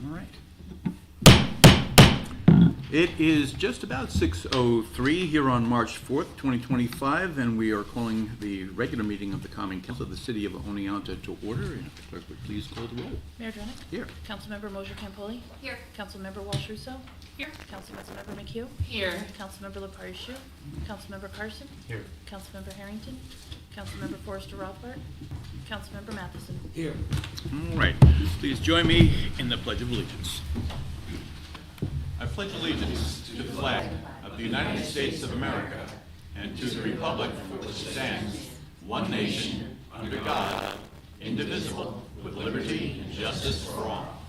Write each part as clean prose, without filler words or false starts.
All right. It is just about 6:03 here on March 4th, 2025, and we are calling the regular meeting of the Common Council of the City of Oneonta to order. And if the clerk would please call the roll. Mayor Drennick? Here. Councilmember Mosier Campoli? Here. Councilmember Walsh Russo? Here. Councilmember McHugh? Here. Councilmember Lepari Shu? Councilmember Carson? Here. Councilmember Harrington? Councilmember Forrester Rothbart? Councilmember Matheson? Here. All right. Please join me in the Pledge of Allegiance. I pledge allegiance to the flag of the United States of America and to the republic for which it stands, one nation, under God, indivisible, with liberty and justice for all.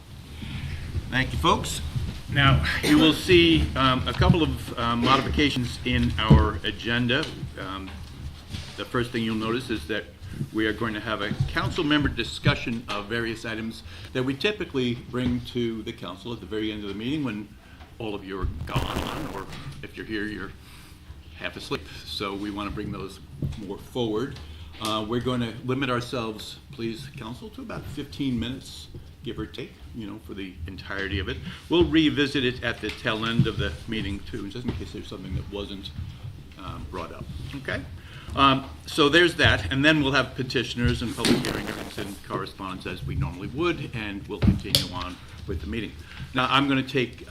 Thank you, folks. Now, you will see a couple of modifications in our agenda. The first thing you'll notice is that we are going to have a council member discussion of various items that we typically bring to the council at the very end of the meeting when all of you are gone, or if you're here, you're half asleep. So we want to bring those more forward. We're going to limit ourselves, please, council, to about 15 minutes, give or take, for the entirety of it. We'll revisit it at the tail end of the meeting, too, just in case there's something that wasn't brought up. Okay? So there's that, and then we'll have petitioners and public hearings and correspondence as we normally would, and we'll continue on with the meeting. Now, I'm going to take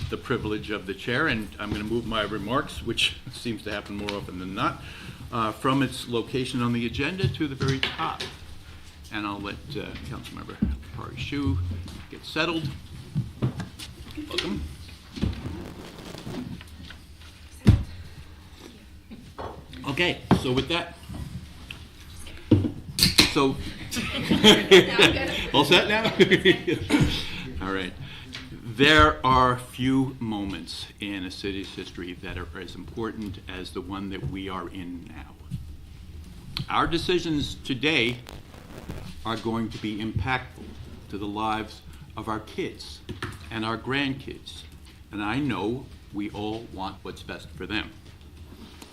the privilege of the chair, and I'm going to move my remarks, which seems to happen more often than not, from its location on the agenda to the very top. And I'll let Councilmember Lepari Shu get settled. Welcome. Okay, so with that, all set now? All right. There are few moments in a city's history that are as important as the one that we are in now. Our decisions today are going to be impactful to the lives of our kids and our grandkids. And I know we all want what's best for them.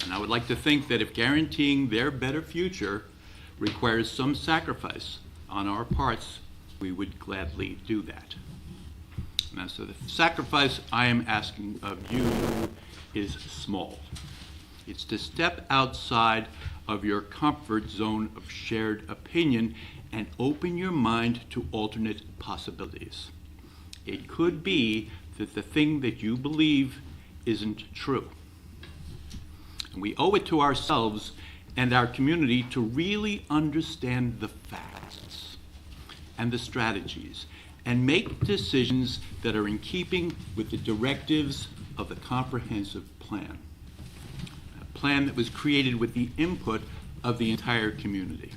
And I would like to think that if guaranteeing their better future requires some sacrifice on our parts, we would gladly do that. Now, so the sacrifice I am asking of you is small. It's to step outside of your comfort zone of shared opinion and open your mind to alternate possibilities. It could be that the thing that you believe isn't true. And we owe it to ourselves and our community to really understand the facts and the strategies and make decisions that are in keeping with the directives of the comprehensive plan. A plan that was created with the input of the entire community.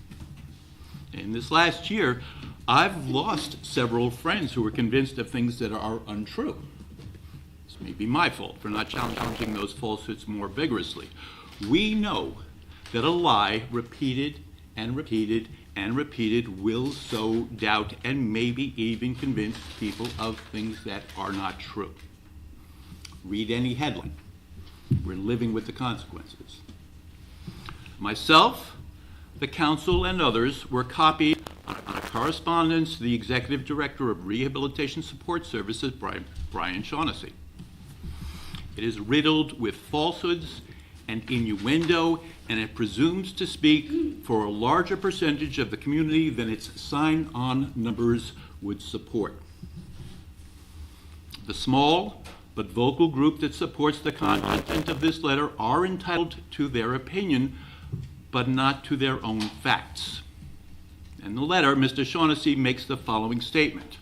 In this last year, I've lost several friends who were convinced of things that are untrue. This may be my fault for not challenging those falsehoods more vigorously. We know that a lie repeated and repeated and repeated will sow doubt and maybe even convince people of things that are not true. Read any headline. We're living with the consequences. Myself, the council, and others were copied on a correspondence to the Executive Director of Rehabilitation Support Services, Brian Shaughnessy. It is riddled with falsehoods and innuendo, and it presumes to speak for a larger percentage of the community than its sign-on numbers would support. The small but vocal group that supports the content of this letter are entitled to their opinion, but not to their own facts. In the letter, Mr. Shaughnessy makes the following statement.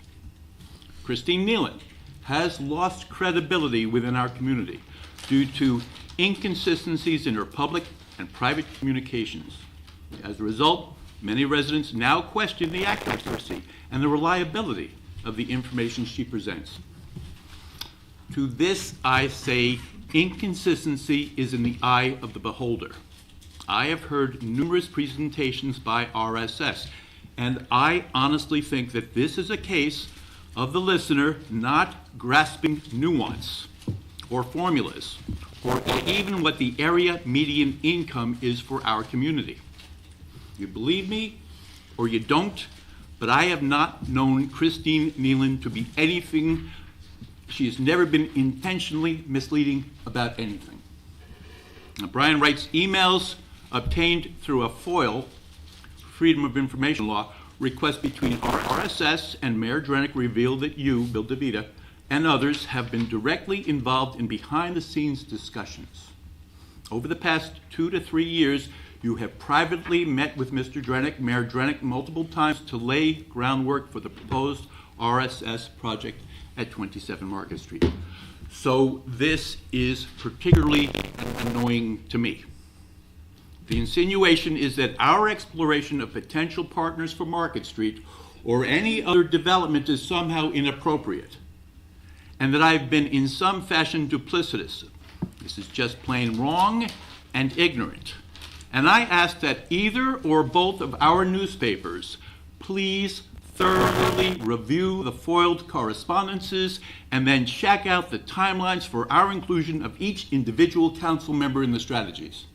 Christine Nealon has lost credibility within our community due to inconsistencies in her public and private communications. As a result, many residents now question the accuracy and the reliability of the information she presents. To this I say, inconsistency is in the eye of the beholder. I have heard numerous presentations by RSS, and I honestly think that this is a case of the listener not grasping nuance or formulas, or even what the area median income is for our community. You believe me or you don't, but I have not known Christine Nealon to be anything. She has never been intentionally misleading about anything. Now, Brian writes emails obtained through a FOIL, Freedom of Information Law, request between RSS and Mayor Drenick reveal that you, Bill DeVita, and others have been directly involved in behind-the-scenes discussions. Over the past 2 to 3 years, you have privately met with Mr. Drenick, Mayor Drenick, multiple times to lay groundwork for the proposed RSS project at 27 Market Street. So this is particularly annoying to me. The insinuation is that our exploration of potential partners for Market Street or any other development is somehow inappropriate, and that I've been in some fashion duplicitous. This is just plain wrong and ignorant. And I ask that either or both of our newspapers please thoroughly review the foiled correspondences and then check out the timelines for our inclusion of each individual council member in the strategies.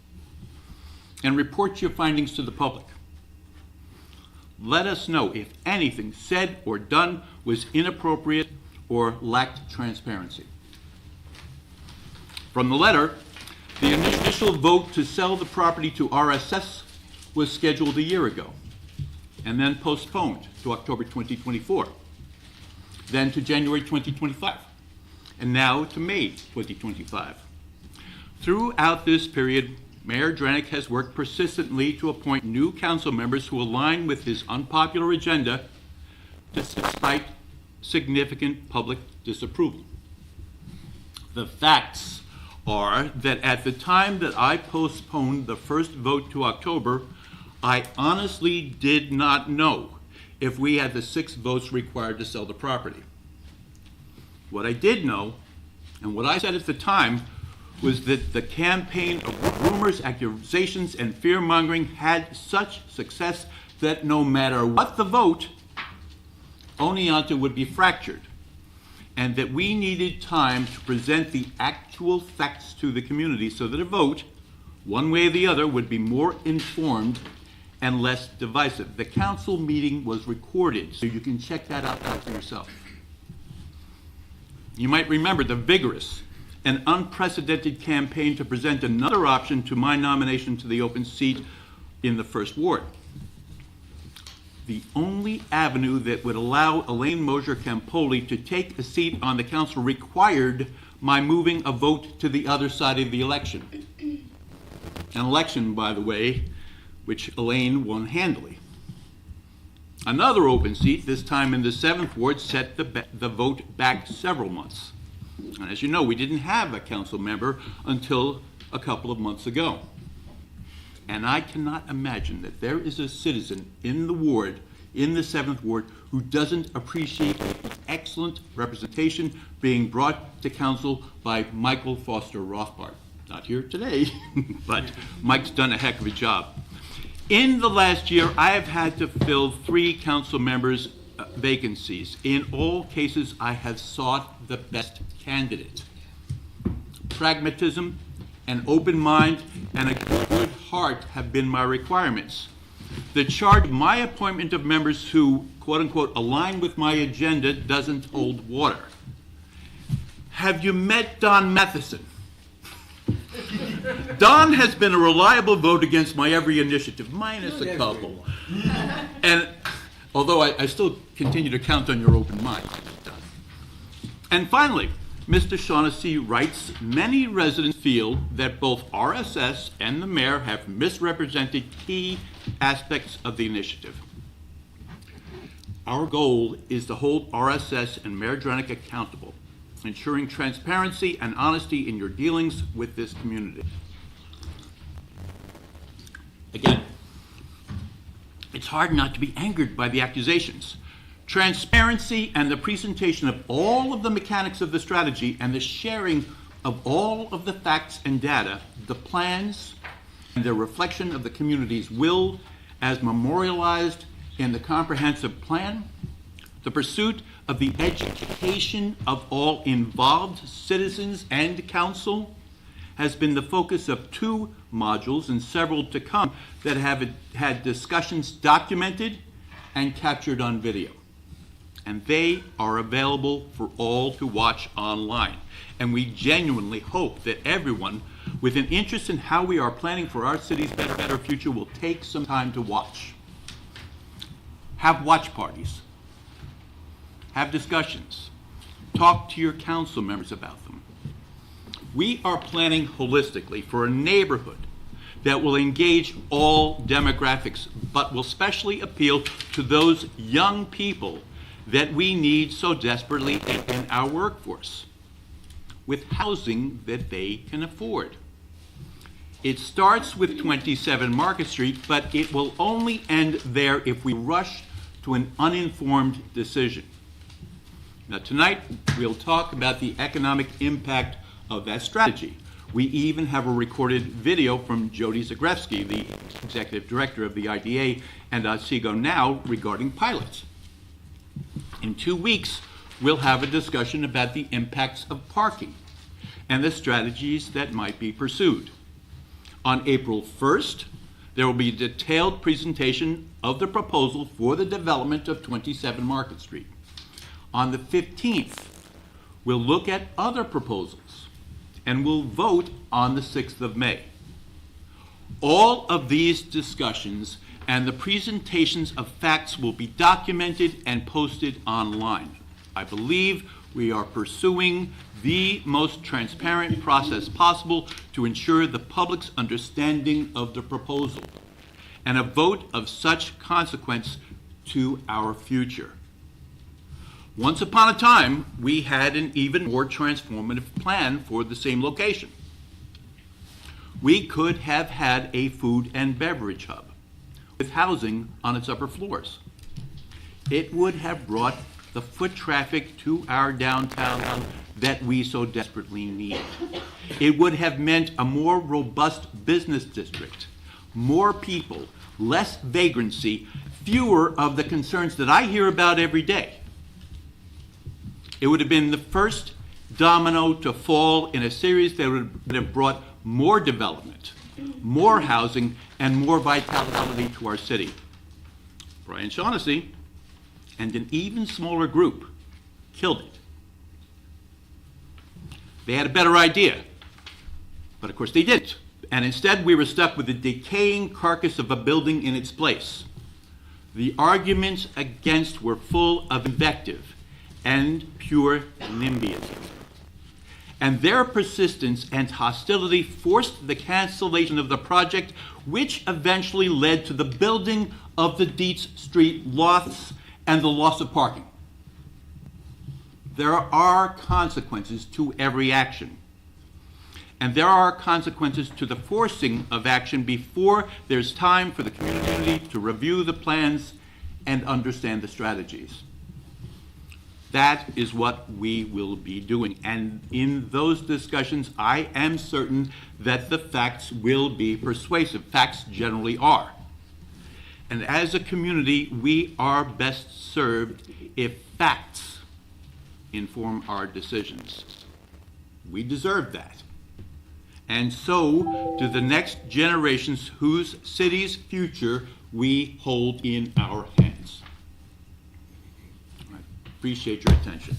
And report your findings to the public. Let us know if anything said or done was inappropriate or lacked transparency. From the letter, the initial vote to sell the property to RSS was scheduled a year ago, and then postponed to October 2024, then to January 2025, and now to May 2025. Throughout this period, Mayor Drenick has worked persistently to appoint new council members who align with his unpopular agenda despite significant public disapproval. The facts are that at the time that I postponed the first vote to October, I honestly did not know if we had the 6 votes required to sell the property. What I did know, and what I said at the time, was that the campaign of rumors, accusations, and fear-mongering had such success that no matter what the vote, Oneonta would be fractured, and that we needed time to present the actual facts to the community so that a vote, one way or the other, would be more informed and less divisive. The council meeting was recorded, so you can check that out for yourself. You might remember the vigorous and unprecedented campaign to present another option to my nomination to the open seat in the First Ward. The only avenue that would allow Elaine Mosier-Campoli to take a seat on the council required my moving a vote to the other side of the election. An election, by the way, which Elaine won handily. Another open seat, this time in the 7th Ward, set the vote back several months. And as you know, we didn't have a council member until a couple of months ago. And I cannot imagine that there is a citizen in the ward, in the 7th Ward, who doesn't appreciate the excellent representation being brought to council by Michael Foster Rothbard. Not here today, but Mike's done a heck of a job. In the last year, I have had to fill 3 council members' vacancies. In all cases, I have sought the best candidate. Pragmatism, an open mind, and a good heart have been my requirements. The charge of my appointment of members who, quote unquote, align with my agenda doesn't hold water. Have you met Don Matheson? Don has been a reliable vote against my every initiative, minus a couple. And although I still continue to count on your open mind. And finally, Mr. Shaughnessy writes, many residents feel that both RSS and the mayor have misrepresented key aspects of the initiative. Our goal is to hold RSS and Mayor Drenick accountable, ensuring transparency and honesty in your dealings with this community. Again, it's hard not to be angered by the accusations. Transparency and the presentation of all of the mechanics of the strategy and the sharing of all of the facts and data, the plans, and the reflection of the community's will as memorialized in the comprehensive plan, the pursuit of the education of all involved citizens and council has been the focus of 2 modules and several to come that have had discussions documented and captured on video. And they are available for all to watch online. And we genuinely hope that everyone with an interest in how we are planning for our city's better future will take some time to watch. Have watch parties. Have discussions. Talk to your council members about them. We are planning holistically for a neighborhood that will engage all demographics, but will specially appeal to those young people that we need so desperately in our workforce, with housing that they can afford. It starts with 27 Market Street, but it will only end there if we rush to an uninformed decision. Now, tonight, we'll talk about the economic impact of that strategy. We even have a recorded video from Jody Zagrewski, the executive director of the IDA and Otsego Now, regarding pilots. In 2 weeks, we'll have a discussion about the impacts of parking and the strategies that might be pursued. On April 1st, there will be a detailed presentation of the proposal for the development of 27 Market Street. On the 15th, we'll look at other proposals, and we'll vote on the 6th of May. All of these discussions and the presentations of facts will be documented and posted online. I believe we are pursuing the most transparent process possible to ensure the public's understanding of the proposal and a vote of such consequence to our future. Once upon a time, we had an even more transformative plan for the same location. We could have had a food and beverage hub with housing on its upper floors. It would have brought the foot traffic to our downtown that we so desperately need. It would have meant a more robust business district, more people, less vagrancy, fewer of the concerns that I hear about every day. It would have been the first domino to fall in a series that would have brought more development, more housing, and more vitality to our city. Brian Shaughnessy and an even smaller group killed it. They had a better idea, but of course they didn't. And instead we were stuck with the decaying carcass of a building in its place. The arguments against were full of invective and pure NIMBYism. And their persistence and hostility forced the cancellation of the project, which eventually led to the building of the Dietz Street lofts and the loss of parking. There are consequences to every action. And there are consequences to the forcing of action before there's time for the community to review the plans and understand the strategies. That is what we will be doing. And in those discussions, I am certain that the facts will be persuasive. Facts generally are. And as a community, we are best served if facts inform our decisions. We deserve that. And so do the next generations whose city's future we hold in our hands. Appreciate your attention.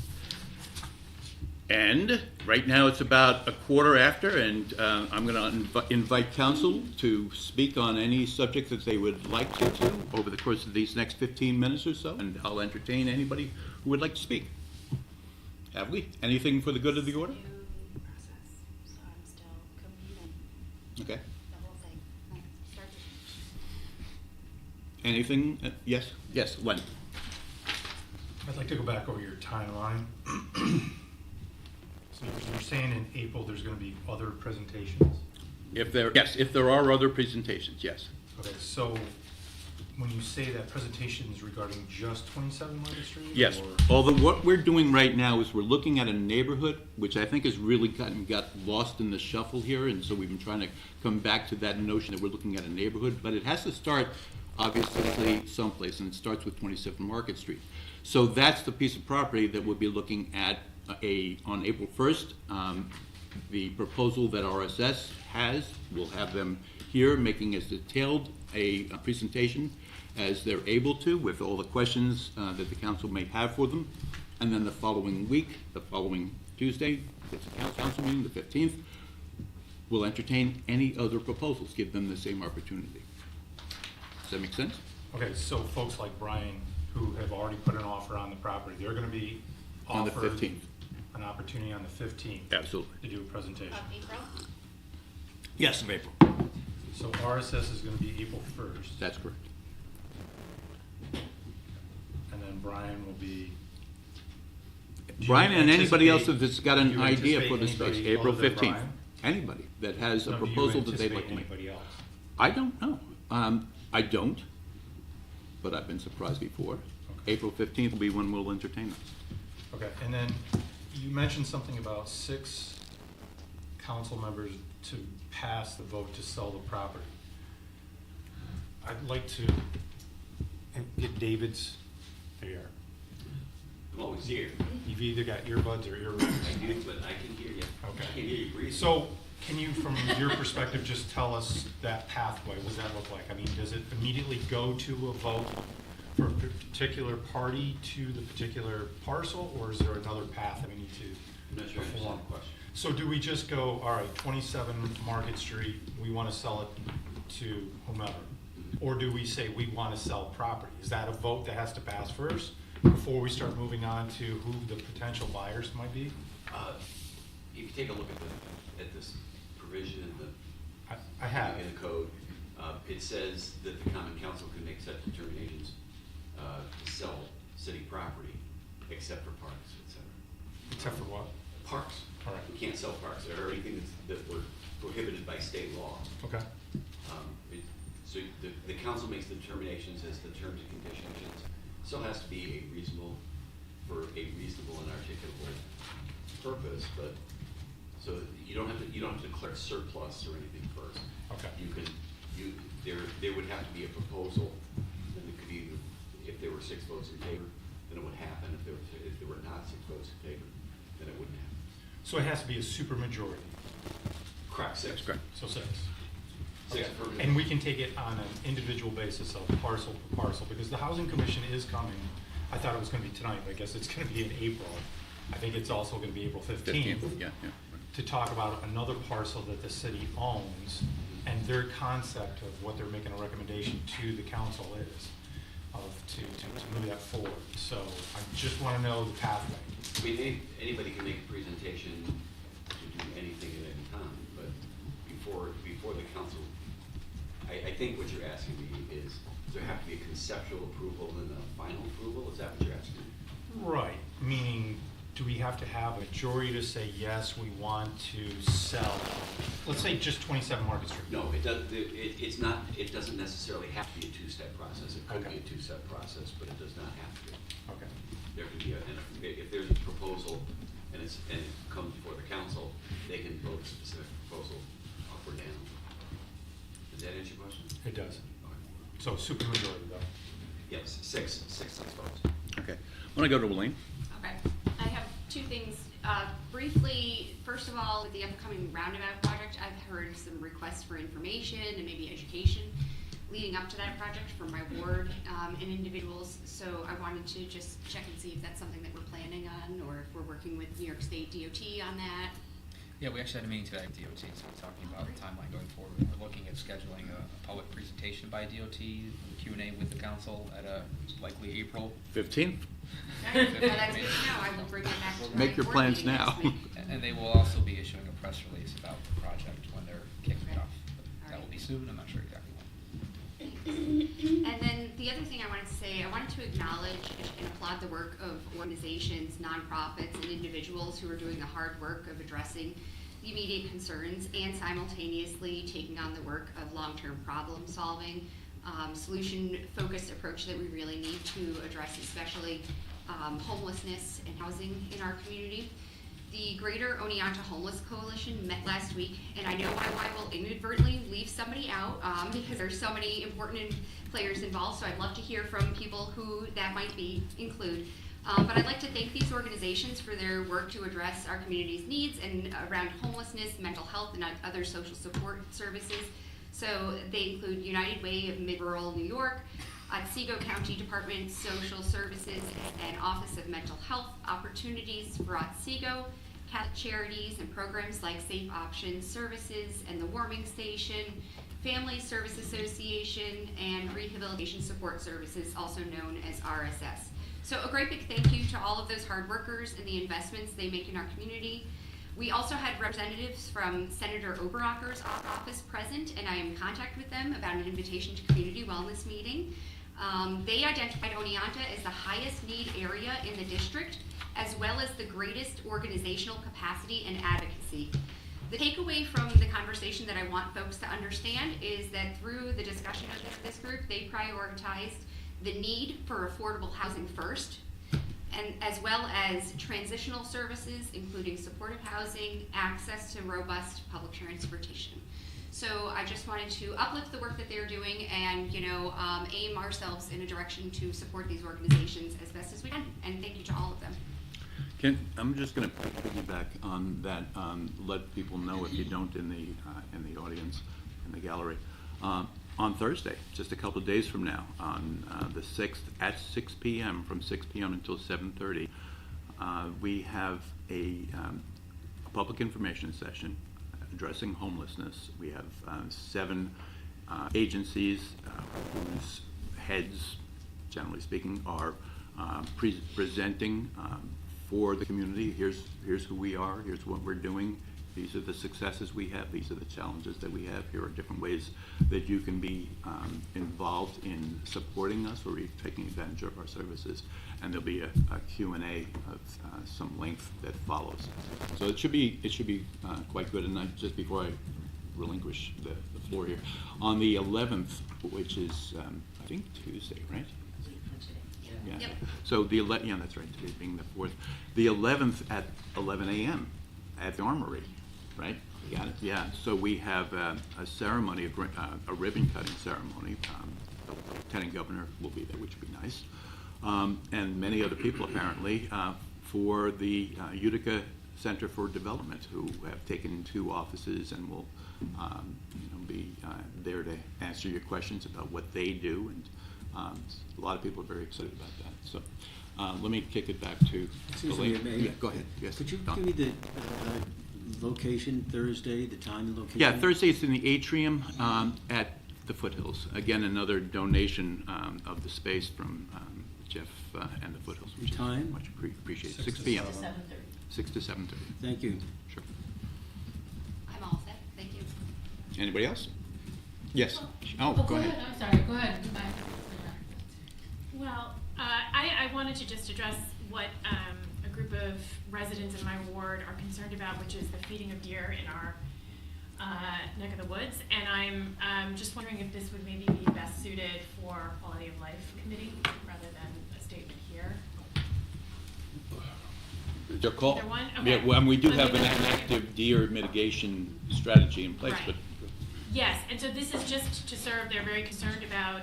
And right now it's about 1:15, and I'm going to invite council to speak on any subject that they would like to over the course of these next 15 minutes or so, and I'll entertain anybody who would like to speak. Have we? Anything for the good of the order? Process, so I'm still competing. Okay. The whole thing. Like, start to finish. Anything? Yes? Yes, Len. I'd like to go back over your timeline. So you're saying in April there's going to be other presentations? If there are other presentations, yes. Okay, so when you say that presentations regarding just 27 Market Street? Yes, or- although what we're doing right now is we're looking at a neighborhood, which I think has really got lost in the shuffle here, and so we've been trying to come back to that notion that we're looking at a neighborhood, but it has to start, obviously, someplace, and it starts with 27 Market Street. So that's the piece of property that we'll be looking at on April 1st. The proposal that RSS has, we'll have them here making as detailed a presentation as they're able to, with all the questions that the council may have for them. And then the following week, the following Tuesday, it's a council meeting, the 15th, we'll entertain any other proposals, give them the same opportunity. Does that make sense? Okay, so folks like Brian, who have already put an offer on the property, they're gonna be On the offered 15th. an opportunity on the 15th Absolutely. to do a presentation. Of April? Yes, of April. So RSS is gonna be April 1st, That's correct. and then Brian will be. Do you Brian and anybody else anticipate- that's got do an you idea for the anticipate space, anybody April other than 15th. Brian? Anybody that has a No, do you proposal that they'd like to anticipate make. anybody else? I don't know. I don't, but I've been surprised before. Okay. April 15th will be when we'll entertain them. Okay, and then you mentioned something about 6 council members to pass the vote to sell the property. I'd like to get David's, there you are. I'm always here. You've either got earbuds or earrings. I do, but I can hear you. Okay. I can hear you breathing. So, can you, from your perspective, just tell us that pathway? What does that look like? I mean, does it immediately go to a vote for a particular party to the particular parcel, or is there another path that we need to I'm not sure I understand perform? the question. So do we just go, all right, 27 Market Street, we want to sell it to whomever? Or do we say we want to sell property? Is that a vote that has to pass first before we start moving on to who the potential buyers might be? If you take a look at this provision in the. I have. In the code, it says that the common council can make such determinations, to sell city property, except for parks, et cetera. Except for what? Parks. All right. We can't sell parks, or anything that were prohibited by state law. Okay. So the council makes the determinations as the terms and conditions. Still has to be for a reasonable and articulable purpose, but, so you don't have to declare surplus or anything first. Okay. There would have to be a proposal, and it could either, if there were 6 votes in favor, then it would happen. If there were not 6 votes in favor, then it wouldn't happen. So it has to be a supermajority, Correct, 6. Correct. so 6. 6 Okay. affirmative. And we can take it on an individual basis of parcel to parcel, because the Housing Commission is coming. I thought it was gonna be tonight, but I guess it's gonna be in April. I think it's also gonna be April 15th. Yeah. To talk about another parcel that the city owns and their concept of what they're making a recommendation to the council is, to move that forward. So I just wanna know the pathway. I mean, anybody can make a presentation to do anything at any time, but before the council, I think what you're asking me is, does there have to be a conceptual approval and a final approval? Is that what you're asking? Right, meaning, do we have to have a majority to say, yes, we want to sell, let's say just 27 Market Street? No, it does, it's not, it doesn't necessarily have to be a 2-step process. It could Okay. be a 2-step process, but it does not have to be. Okay, There can be if there's a proposal and it comes before the council, they can vote a specific proposal up or down. Does that answer your question? it does. Okay. So supermajority though. Yes, 6 votes. Okay. Want to go to Elaine? Okay, I have 2 things. Briefly, first of all, with the upcoming roundabout project, I've heard some requests for information and maybe education leading up to that project from my ward and individuals. So I wanted to just check and see if that's something that we're planning on, or if we're working with New York State DOT on that. Yeah, we actually had a meeting today with DOT, so we're talking about the timeline going forward. We're looking at scheduling a public presentation by DOT, Q&A with the council at a likely April. 15th? Well, that's good to know. I will bring that back to my Make your board plans meeting now. next week. And they will also be issuing a press release about the project when they're kicking it off. That will be soon, I'm not sure exactly when. And then the other thing I wanted to say, I wanted to acknowledge and applaud the work of organizations, nonprofits, and individuals who are doing the hard work of addressing the immediate concerns and simultaneously taking on the work of long-term problem solving, solution-focused approach that we really need to address, especially homelessness and housing in our community. The Greater Oneonta Homeless Coalition met last week, and I know I will inadvertently leave somebody out because there's so many important players involved, so I'd love to hear from people who that might include. But I'd like to thank these organizations for their work to address our community's needs and around homelessness, mental health, and other social support services. So they include United Way of Mid-Rural New York, Otsego County Department of Social Services and Office of Mental Health opportunities for Otsego, Catholic charities and programs like Safe Options Services and the Warming Station, Family Service Association, and Rehabilitation Support Services, also known as RSS. So a great big thank you to all of those hard workers and the investments they make in our community. We also had representatives from Senator Oberacher's office present, and I am in contact with them about an invitation to community wellness meeting. They identified Oneonta as the highest need area in the district, as well as the greatest organizational capacity and advocacy. The takeaway from the conversation that I want folks to understand is that through the discussion of this group, they prioritized the need for affordable housing first, and as well as transitional services, including supportive housing, access to robust public transportation. So I just wanted to uplift the work that they're doing and, aim ourselves in a direction to support these organizations as best as we can. And thank you to all of them. I'm just going to piggyback on that, let people know if you don't in the audience, in the gallery. On Thursday, just a couple of days from now, on the 6th at 6 p.m., from 6 p.m. until 7:30, we have a public information session addressing homelessness. We have 7 agencies whose heads, generally speaking, are presenting for the community. Here's who we are, here's what we're doing, these are the successes we have, these are the challenges that we have, here are different ways that you can be involved in supporting us or taking advantage of our services. And there'll be a Q&A of some length that follows. So it should be quite good. And just before I relinquish the floor here, on the 11th, which is I think Tuesday, right? Yeah. Yep. So that's right, today being the 4th. The 11th at 11 a.m. at the Armory, right? Got it. Yeah. So we have a ceremony, a ribbon cutting ceremony. The Lieutenant Governor will be there, which would be nice, and many other people apparently for the Utica Center for Development, who have taken 2 offices and will be there to answer your questions about what they do. And a lot of people are very excited about that. So let me kick it back to Excuse Elaine. me, Mayor. Yeah, go ahead. Yes. Could you Don. give me the location Thursday, the time and location? Yeah, Thursday it's in the atrium at the Foothills. Again, another donation of the space from Jeff and the Foothills, which Time? is much appreciated. 6 6 to p.m. 7. 6 to 7:30. Thank you. Sure. I'm all set. Thank you. Anybody else? Yes. Oh, go ahead. I'm sorry, go ahead. Well, I wanted to just address what a group of residents in my ward are concerned about, which is the feeding of deer in our neck of the woods. And I'm just wondering if this would maybe be best suited for Quality of Life Committee rather than a statement here. Your call. Either one? Yeah, Okay. well, and we do Let have me an know. active deer mitigation strategy in place, Right. but Yes, and so this is just to serve, they're very concerned about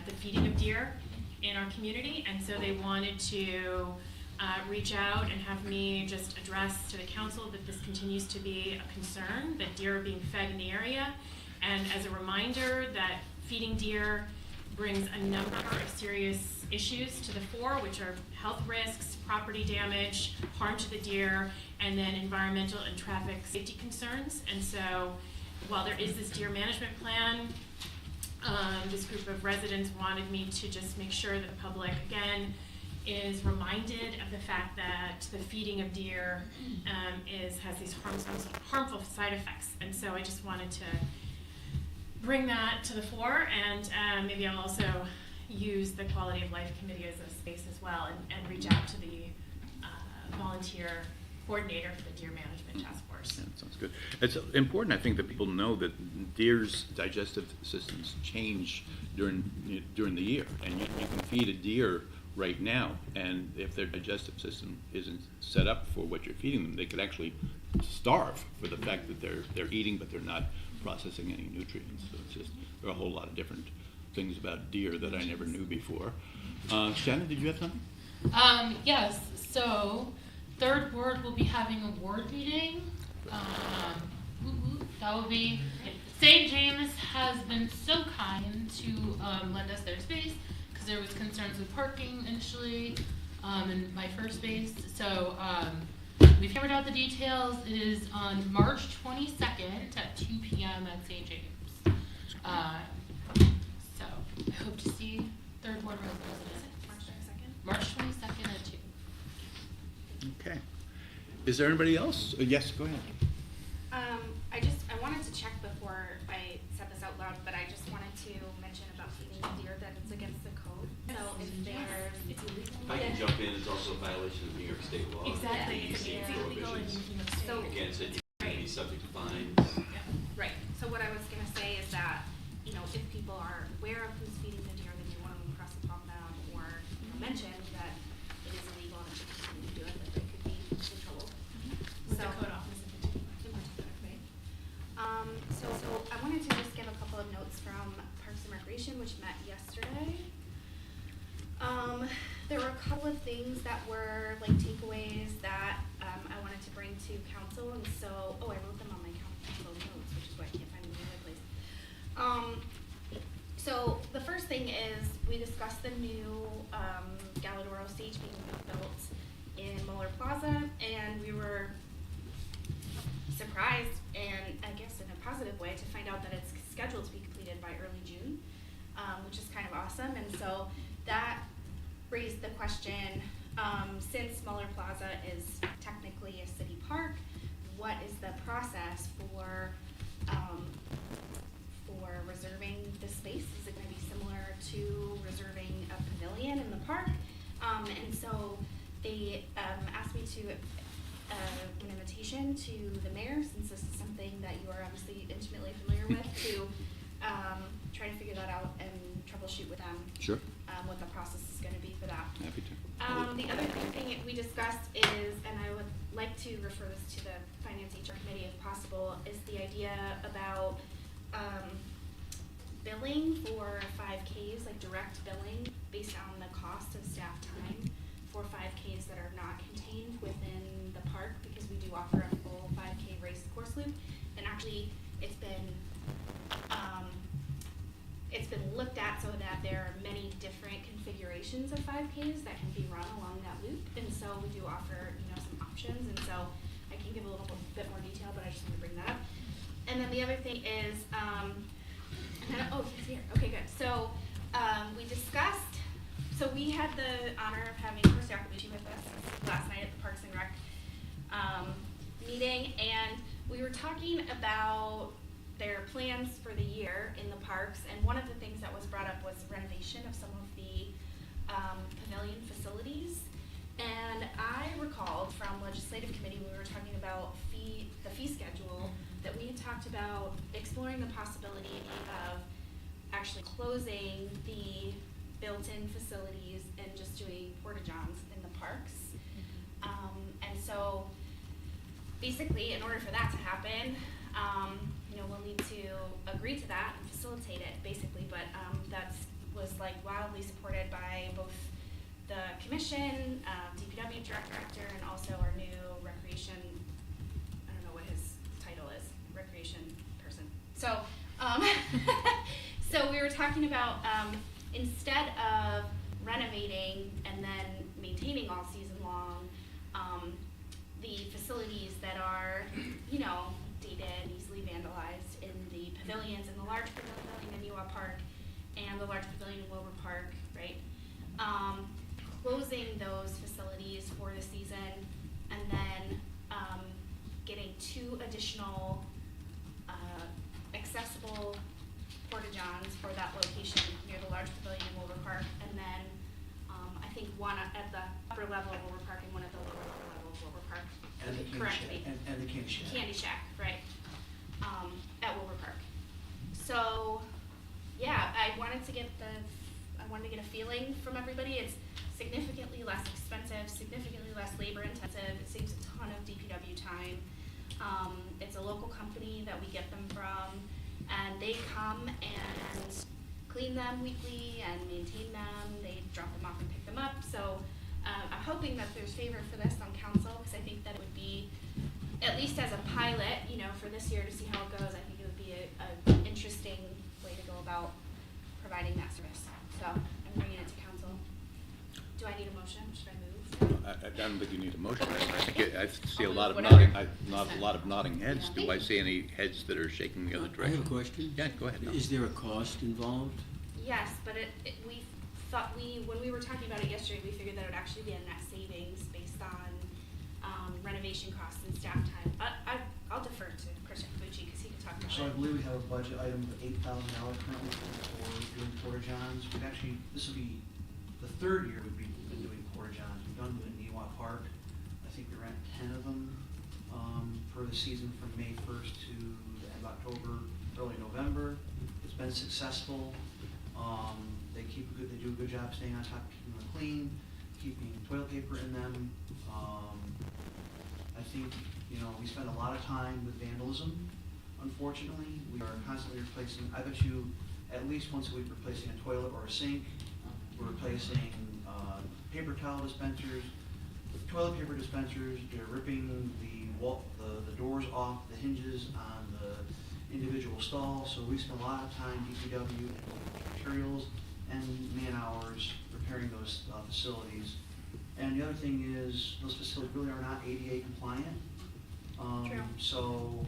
the feeding of deer in our community, and so they wanted to reach out and have me just address to the council that this continues to be a concern, that deer are being fed in the area, and as a reminder that feeding deer brings a number of serious issues to the fore, which are health risks, property damage, harm to the deer, and then environmental and traffic safety concerns. And so while there is this deer management plan, this group of residents wanted me to just make sure that the public, again, is reminded of the fact that the feeding of deer has these harmful side effects. And so I just wanted to bring that to the fore, and maybe I'll also use the Quality of Life Committee as a space as well, and reach out to the volunteer coordinator for the Deer Management Task Force. yeah, sounds good. It's important, I think, that people know that deer's digestive systems change during the year, and you can feed a deer right now, and if their digestive system isn't set up for what you're feeding them, they could actually starve for the fact that they're eating, but they're not processing any nutrients. So it's just, there are a whole lot of different things about deer that I never knew before. Shannon, did you have something? Yes, so Third Ward will be having a ward meeting. That will be, St. James has been so kind to lend us their space, because there was concerns with parking initially, in my first base. So, we've hammered out the details. It is on March 22nd at 2 p.m. at St. James. So, I hope to see third ward residents. March 22nd at 2. Okay. Is there anybody else? Yes, go ahead. I wanted to check before I said this out loud, but I just wanted to mention about feeding the deer that it's against the code. So if there's, It's illegal. If I can jump in, it's also a violation of New York State law. Exactly. The EDC It's illegal and prohibitions. you can So- Again, it said you can be subject to fines. right, so what I was gonna say is that, you know, if people are aware of who's feeding the deer, then you wanna impress upon them or mention that it is illegal and if they continue to do it, that they could be in trouble. With the So- code office in particular. In particular, right? So I wanted to just give a couple of notes from Parks and Recreation, which met yesterday. There were a couple of things that were like takeaways that I wanted to bring to council, and so, I wrote them on my council notes, which is why I can't find them in the right place. So the first thing is, we discussed the new Galadoro stage being built in Muller Plaza, and we were surprised, and I guess in a positive way, to find out that it's scheduled to be completed by early June, which is kind of awesome. And so that raised the question, since Muller Plaza is technically a city park, what is the process for reserving the space? Is it gonna be similar to reserving a pavilion in the park? And so they asked me to an invitation to the mayor, since this is something that you are obviously intimately familiar with, to try to figure that out and troubleshoot with them. Sure. What the process is gonna be for that. Happy to. The other thing we discussed is, and I would like to refer this to the Finance HR Committee if possible, is the idea about billing for 5Ks, like direct billing based on the cost of staff time for 5Ks that are not contained within the park, because we do offer a full 5K race course loop. And actually, it's been looked at so that there are many different configurations of 5Ks that can be run along that loop. And so we do offer, some options. And so I can give a little bit more detail, but I just want to bring that up. And then the other thing is, he's here. Okay, good. So we discussed, so we had the honor of having Chris Yacobucci with us last night at the Parks and Rec meeting, and we were talking about their plans for the year in the parks, and one of the things that was brought up was renovation of some of the pavilion facilities. And I recalled from legislative committee, we were talking about the fee schedule, that we had talked about exploring the possibility of actually closing the built-in facilities and just doing porta-johns in the parks. And so basically, in order for that to happen, we'll need to agree to that and facilitate it, basically. But that was like wildly supported by both the commission, DPW director, and also our new recreation, I don't know what his title is, recreation person. So, so we were talking about, instead of renovating and then maintaining all season long, the facilities that are, dated, easily vandalized in the pavilions, in the large pavilion in UA Park and the large pavilion in Wilbur Park, right? Closing those facilities for the season, and then getting 2 additional accessible porta-johns for that location near the large pavilion in Wilbur Park, and then I think one at the upper level of Wilbur Park and one at the lower level of Wilbur Park. And the candy Correct shack. me. And the candy shack. Candy Shack, right, at Wilbur Park. So, yeah, I wanted to get a feeling from everybody. It's significantly less expensive, significantly less labor intensive. It saves a ton of DPW time. It's a local company that we get them from, and they come and clean them weekly and maintain them. They drop them off and pick them up. So I'm hoping that there's favor for this on council, because I think that it would be, at least as a pilot, for this year to see how it goes, I think it would be an interesting way to go about providing that service. So I'm bringing it to Do I need a motion? Should I move? I don't think you need a motion. I see a I'll lot move of whatever. nodding, not a lot of nodding heads. Do I see any heads that are shaking the other I have direction? a question. Yeah, go ahead. Is there a cost involved? Yes, but we thought when we were talking about it yesterday, we figured that it would actually be a net savings based on renovation costs and staff time. I'll defer to Chris Yakubuchi because he can talk about So I it. believe we have a budget item of $8,000 currently for doing Porta Johns. We've actually, this will be the third year we've been doing Porta Johns. We've done them in Newa Park. I think we ran 10 of them for the season from May 1st to the end of October, early November. It's been successful. They do a good job staying on top, keeping them clean, keeping toilet paper in them. I think, we spend a lot of time with vandalism, unfortunately. We are constantly replacing, I bet you, at least once a week, replacing a toilet or a sink. We're replacing paper towel dispensers, toilet paper dispensers. They're ripping the doors off the hinges on the individual stalls. So we spend a lot of time, DPW, and materials and man-hours repairing those facilities. And the other thing is, those facilities really are not ADA compliant. True. So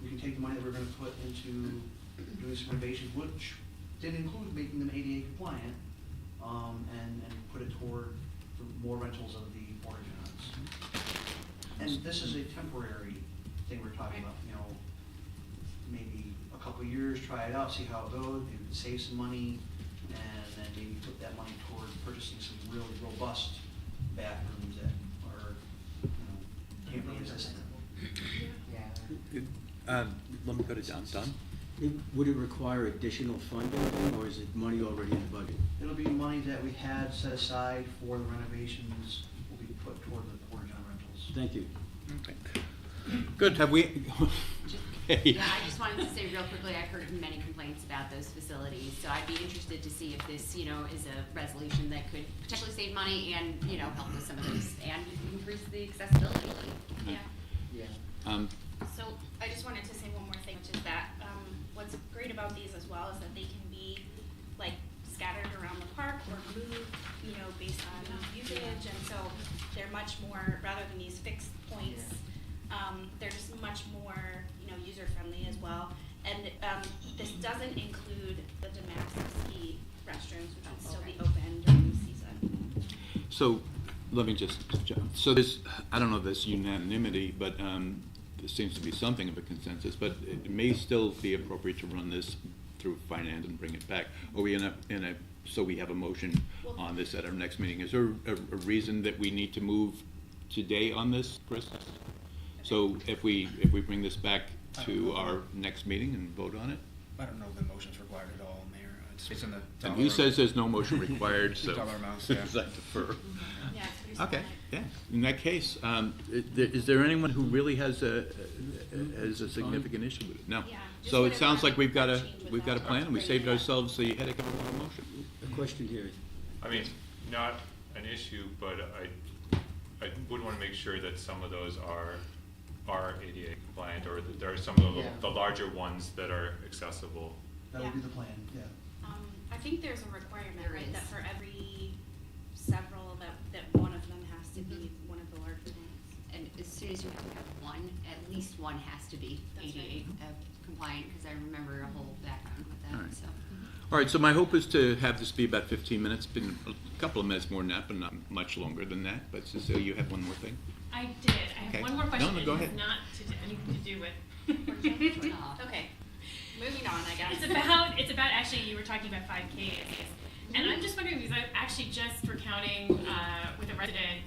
we can take the money that we're gonna put into doing some renovations, which did include making them ADA compliant, and put it toward more rentals of the Porta Johns. And this is a temporary thing we're talking about, maybe a couple of years, try it out, see how it goes, maybe save some money, and then maybe put that money toward purchasing some really robust bathrooms that are, can't be existing. Let me go to Don. Don? Would it require additional funding, or is it money already in the budget? It'll be money that we had set aside for the renovations will be put toward the Porta John rentals. Thank you. Okay. Good, have we? Okay. Yeah, I just wanted to say real quickly, I've heard many complaints about those facilities, so I'd be interested to see if this, is a resolution that could potentially save money and, help with some of those and increase the accessibility. Yeah. Um, So I just wanted to say one more thing, which is that what's great about these as well is that they can be like scattered around the park or moved, based on usage, and so they're much more, rather than these fixed points, they're just much more, user friendly as well. And this doesn't include the Demax ski restrooms, which will still be open during the season. So, let me just, so this, I don't know if there's unanimity, but there seems to be something of a consensus, but it may still be appropriate to run this through finance and bring it back. Are we so we have a motion on this at our next meeting? Is there a reason that we need to move today on this, Chris? So if we bring this back to our next meeting and vote on it? I don't know if the motion's required at all, Mayor. It's based on the. And he says there's no motion required, so. Dollar amounts, yeah. I defer. Yeah, it's pretty Okay, similar. yeah. In that case, is there anyone who really has a significant issue with it? No. Yeah, just So it whatever sounds like we've got a, change with we've got a that. plan, and we Bring saved it up. ourselves the headache of a motion. A question here. I mean, not an issue, but I would want to make sure that some of those are ADA compliant, or that there are some of the larger ones that are accessible. That would be the plan, yeah. I think there's a requirement, There right, is. that for every several, that one of them has to be one of the larger ones. And as soon as you have one, at least one has to be That's ADA compliant, because I remember a whole background with All that, right. so. All right, so my hope is to have this be about 15 minutes, been a couple of minutes more than that, but not much longer than that. But Cecile, you have one more thing? I did. I have Okay. one more question. No, go It ahead. has not anything to do with. Okay, moving on, I guess. It's about actually, you were talking about 5Ks. And I'm just wondering, because I'm actually just recounting with a resident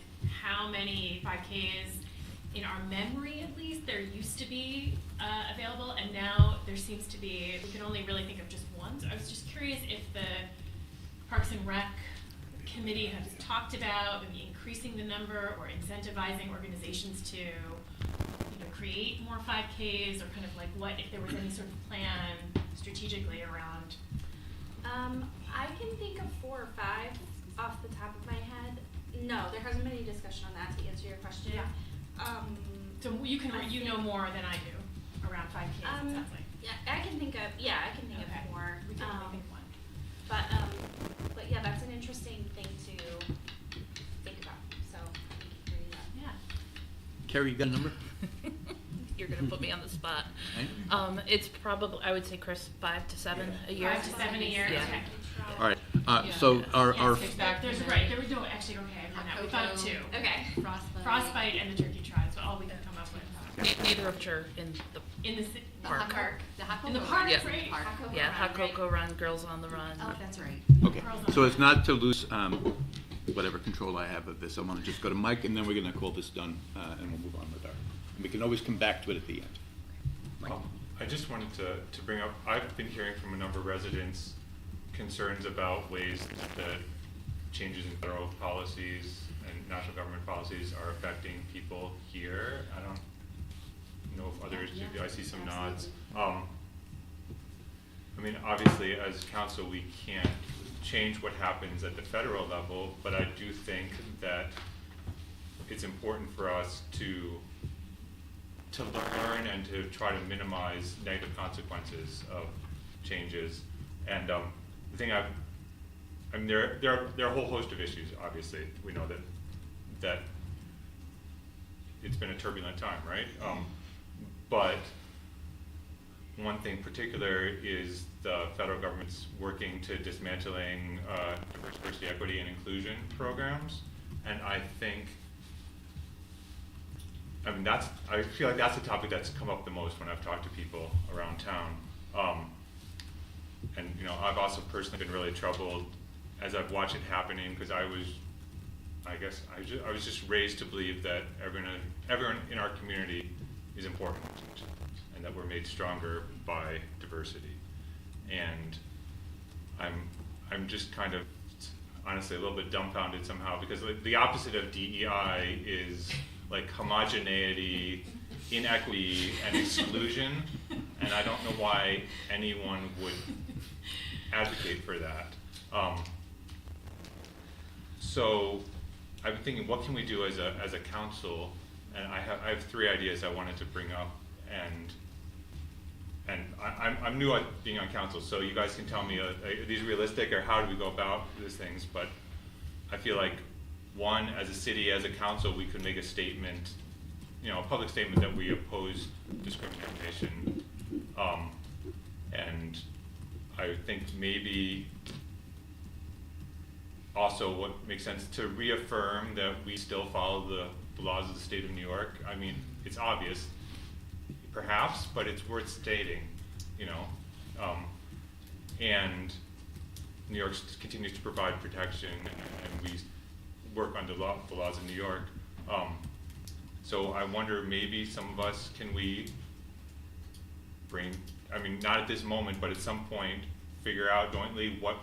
how many 5Ks, in our memory at least, there used to be available, and now there seems to be, we can only really think of just one. So I was just curious if the Parks and Rec committee has talked about maybe increasing the number or incentivizing organizations to create more 5Ks, or kind of like what, if there was any sort of plan strategically around. I can think of 4 or 5 off the top of my head. No, there hasn't been any discussion on that, to answer your question. Yeah. So you I know think- more than I do around 5Ks, it sounds like. Yeah, I can think of Okay. more. We can only think one. But yeah, that's an interesting thing to Terry, you got a number? You're gonna put me on the spot. Right. It's probably, I would say, Chris, 5 to 7 a year. 5 to 7 a year, Yeah. okay. All right, so our, Yes, there's, right, there was no, actually, okay, I found out. We thought of 2. Okay. Frostbite and the turkey trot, so all we can come up with. Neither of which are in the, In the The Park. hot park. The hot In the cocoa park, run. Yeah. right? Park. yeah, Hot Cocoa Run, Girls on the Run. Oh, that's right. okay, so as not to lose whatever control I have of this, I want to just go to Mike, and then we're going to call this done, and we'll move on with our, and we can always come back to it at the end. I just wanted to bring up, I've been hearing from a number of residents concerns about ways that changes in federal policies and national government policies are affecting people here. I don't know if others do, I see some nods. I mean, obviously, as council, we can't change what happens at the federal level, but I do think that it's important for us to learn and to try to minimize negative consequences of changes. And the thing I mean, there are a whole host of issues. Obviously, we know that it's been a turbulent time, right? But one thing particular is the federal government's working to dismantling diversity, equity, and inclusion programs, and I think. I mean, I feel like that's the topic that's come up the most when I've talked to people around town. And, you know, I've also personally been really troubled as I've watched it happening, because I was just raised to believe that everyone in our community is important, and that we're made stronger by diversity. And I'm just kind of, honestly, a little bit dumbfounded somehow, because the opposite of DEI is like homogeneity, inequity, and exclusion, and I don't know why anyone would advocate for that. So I've been thinking, what can we do as a council? And I have 3 ideas I wanted to bring up, and I'm new at being on council, so you guys can tell me, are these realistic, or how do we go about these things? But I feel like, one, as a city, as a council, we could make a statement, you know, a public statement that we oppose discrimination. And I think maybe also what makes sense to reaffirm that we still follow the laws of the state of New York. I mean, it's obvious, perhaps, but it's worth stating, you know. And New York continues to provide protection, and we work under the laws of New York. So I wonder, maybe some of us, can we bring, I mean, not at this moment, but at some point, figure out jointly what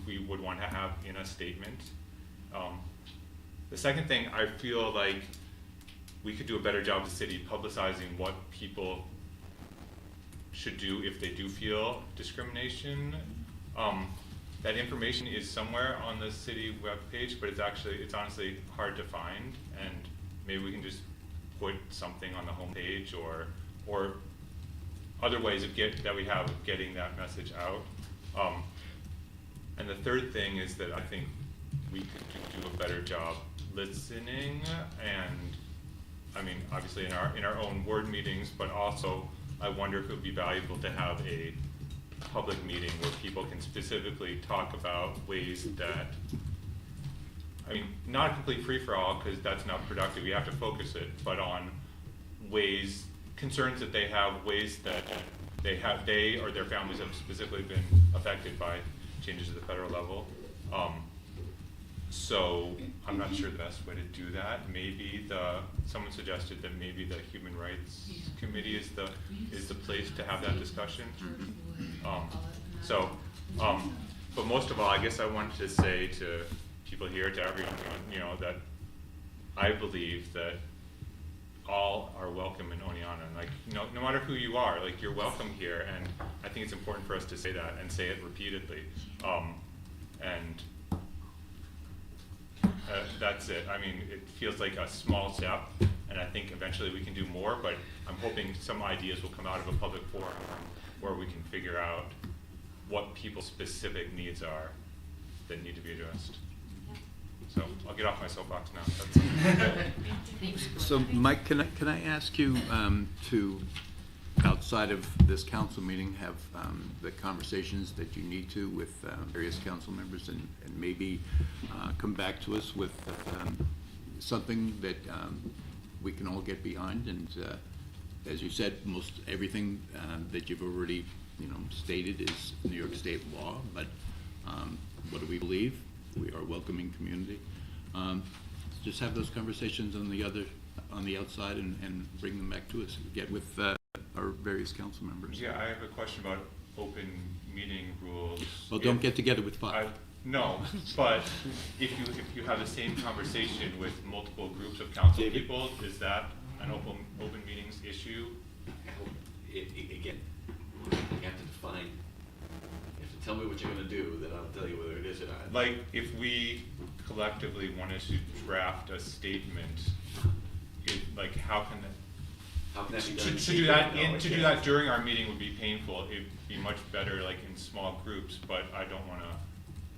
we would want to have in a statement. The second thing, I feel like we could do a better job as a city publicizing what people should do if they do feel discrimination. That information is somewhere on the city webpage, but it's honestly hard to find, and maybe we can just put something on the homepage or other ways that we have of getting that message out. And the third thing is that I think we could do a better job listening, and I mean, obviously in our own ward meetings, but also I wonder if it would be valuable to have a public meeting where people can specifically talk about ways that, I mean, not a complete free-for-all, because that's not productive, we have to focus it, but on ways, concerns that they have, ways that they or their families have specifically been affected by changes at the federal level. So I'm not sure the best way to do that. Maybe someone suggested that maybe the Human Rights Committee is the place to have that discussion. But most of all, I guess I wanted to say to people here, to everyone, you know, that I believe that all are welcome in Oneonta. Like, you know, no matter who you are, like, you're welcome here, and I think it's important for us to say that and say it repeatedly. That's it. I mean, it feels like a small step, and I think eventually we can do more, but I'm hoping some ideas will come out of a public forum where we can figure out what people's specific needs are that need to be addressed. So I'll get off my soapbox now. That's- So, Mike, can I ask you to, outside of this council meeting, have the conversations that you need to with various council members and maybe come back to us with something that we can all get behind? And as you said, most everything that you've already stated is New York State law, but what do we believe? We are a welcoming community. Just have those conversations on the outside and bring them back to us. Get with our various council members. Yeah, I have a question about open meeting rules. Well, don't get together with five. No, but if you have the same conversation with multiple groups of council David? people, is that an open meetings issue? Again, you have to define, you have to tell me what you're gonna do, then I'll tell you whether it is or not. Like, if we collectively wanted to draft a statement, like, how can that? How can that be done? To do that to do that during our meeting would be painful. It'd be much better like in small groups, but I don't wanna.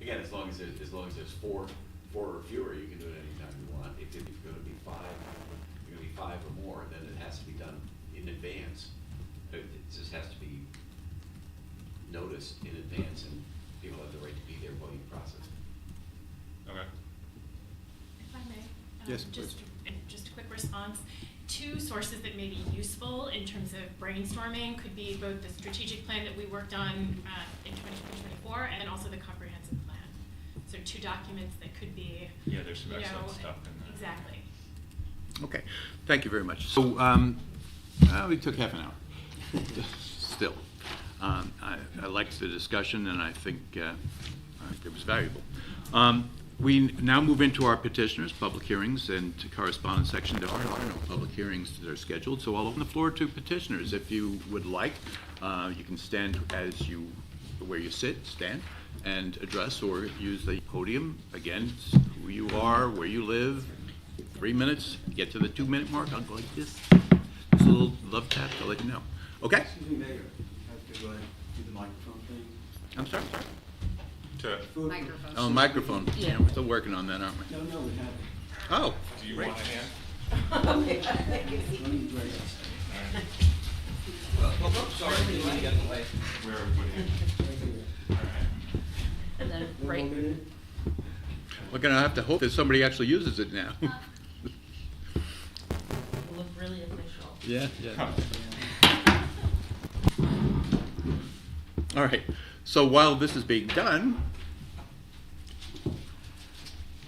Again, as long as there's four or fewer, you can do it anytime you want. If you're gonna be five or more, then it has to be done in advance. It just has to be noticed in advance, and people have the right to be there while you process it. Okay. If I may. Yes, Just a quick response. Two sources that may be useful in terms of brainstorming could be both the strategic plan that we worked on in 2024 and also the comprehensive plan. So two documents that could be, Yeah, there's some excellent stuff in there. Exactly. Okay, thank you very much. So, we took half an hour. Still, I liked the discussion, and I think it was valuable. We now move into our petitioners, public hearings, and to correspondence section. There are no public hearings that are scheduled, so I'll open the floor to petitioners. If you would like, you can stand where you sit, stand, and address or use the podium. Again, who you are, where you live, 3 minutes, get to the 2-minute mark, I'll go like this. Just a little love tap to let you know. Okay? Excuse me, Mayor, you have to do the microphone thing. I'm sorry. Microphone. Oh, microphone. Yeah, we're still working on that, aren't we? No, we have it. Oh, Do you great. want a hand? Let me break it. Sorry, didn't mean to get in the way. Where are we putting it? All right. And then One right, more minute? We're gonna have to hope that somebody actually uses it now. look really official. Yeah, yeah. All right, so while this is being done,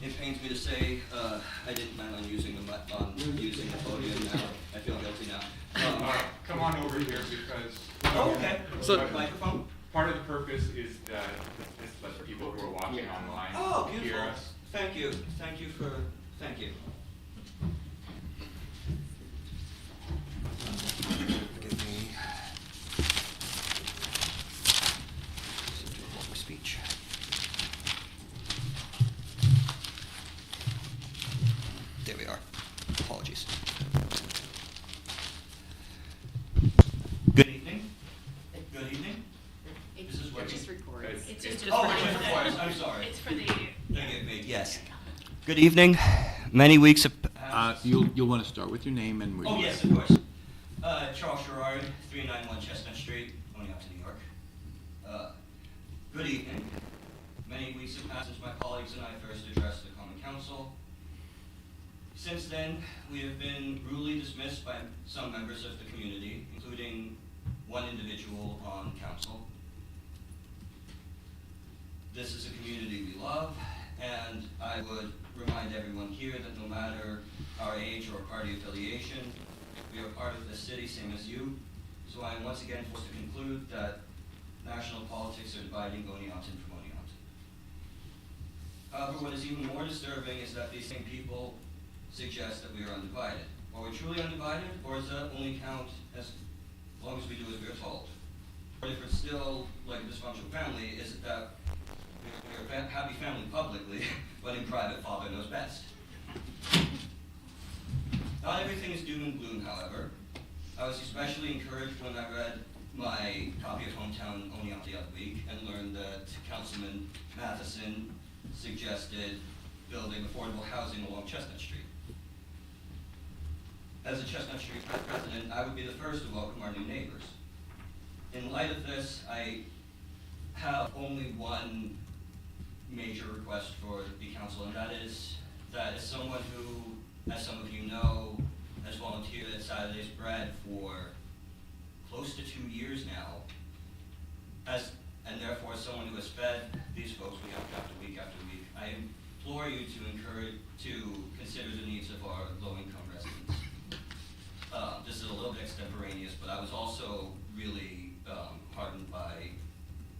It pains me to say, I didn't plan on using the podium now. I feel guilty now. Come on over here because. Oh, okay. So- Microphone? Part of the purpose is that this lets people who are watching online Oh, hear beautiful. us. Thank you. Thank you. Give me. Speech. There we are. Apologies. Good evening. Good evening. This is It working. just records. It's just Oh, for it the- just records. I'm sorry. It's for the. Forgive me. Yes. Good evening. Many weeks have passed. you'll want to start with your name and where you Oh, live. yes, of course. Charles Sherrard, 391 Chestnut Street, Oneonta, New York. Good evening. Many weeks have passed since my colleagues and I first addressed the Common Council. Since then, we have been rudely dismissed by some members of the community, including one individual on council. This is a community we love, and I would remind everyone here that no matter our age or party affiliation, we are part of the city, same as you. So I am once again forced to conclude that national politics are dividing Oneontan from Oneonta. However, what is even more disturbing is that these same people suggest that we are undivided. Are we truly undivided, or does that only count as long as we do as we are told? Or if it's still like a dysfunctional family, is it that we are a happy family publicly, but in private, father knows best? Not everything is doom and gloom, however. I was especially encouraged when I read my copy of Hometown Oneonta the other week and learned that Councilman Matheson suggested building affordable housing along Chestnut Street. As a Chestnut Street resident, I would be the first to welcome our new neighbors. In light of this, I have only one major request for the council, and that is as someone who, as some of you know, has volunteered at Saturday's Bread for close to 2 years now, and therefore as someone who has fed these folks week after week after week, I implore you to consider the needs of our low-income residents. This is a little bit extemporaneous, but I was also really heartened by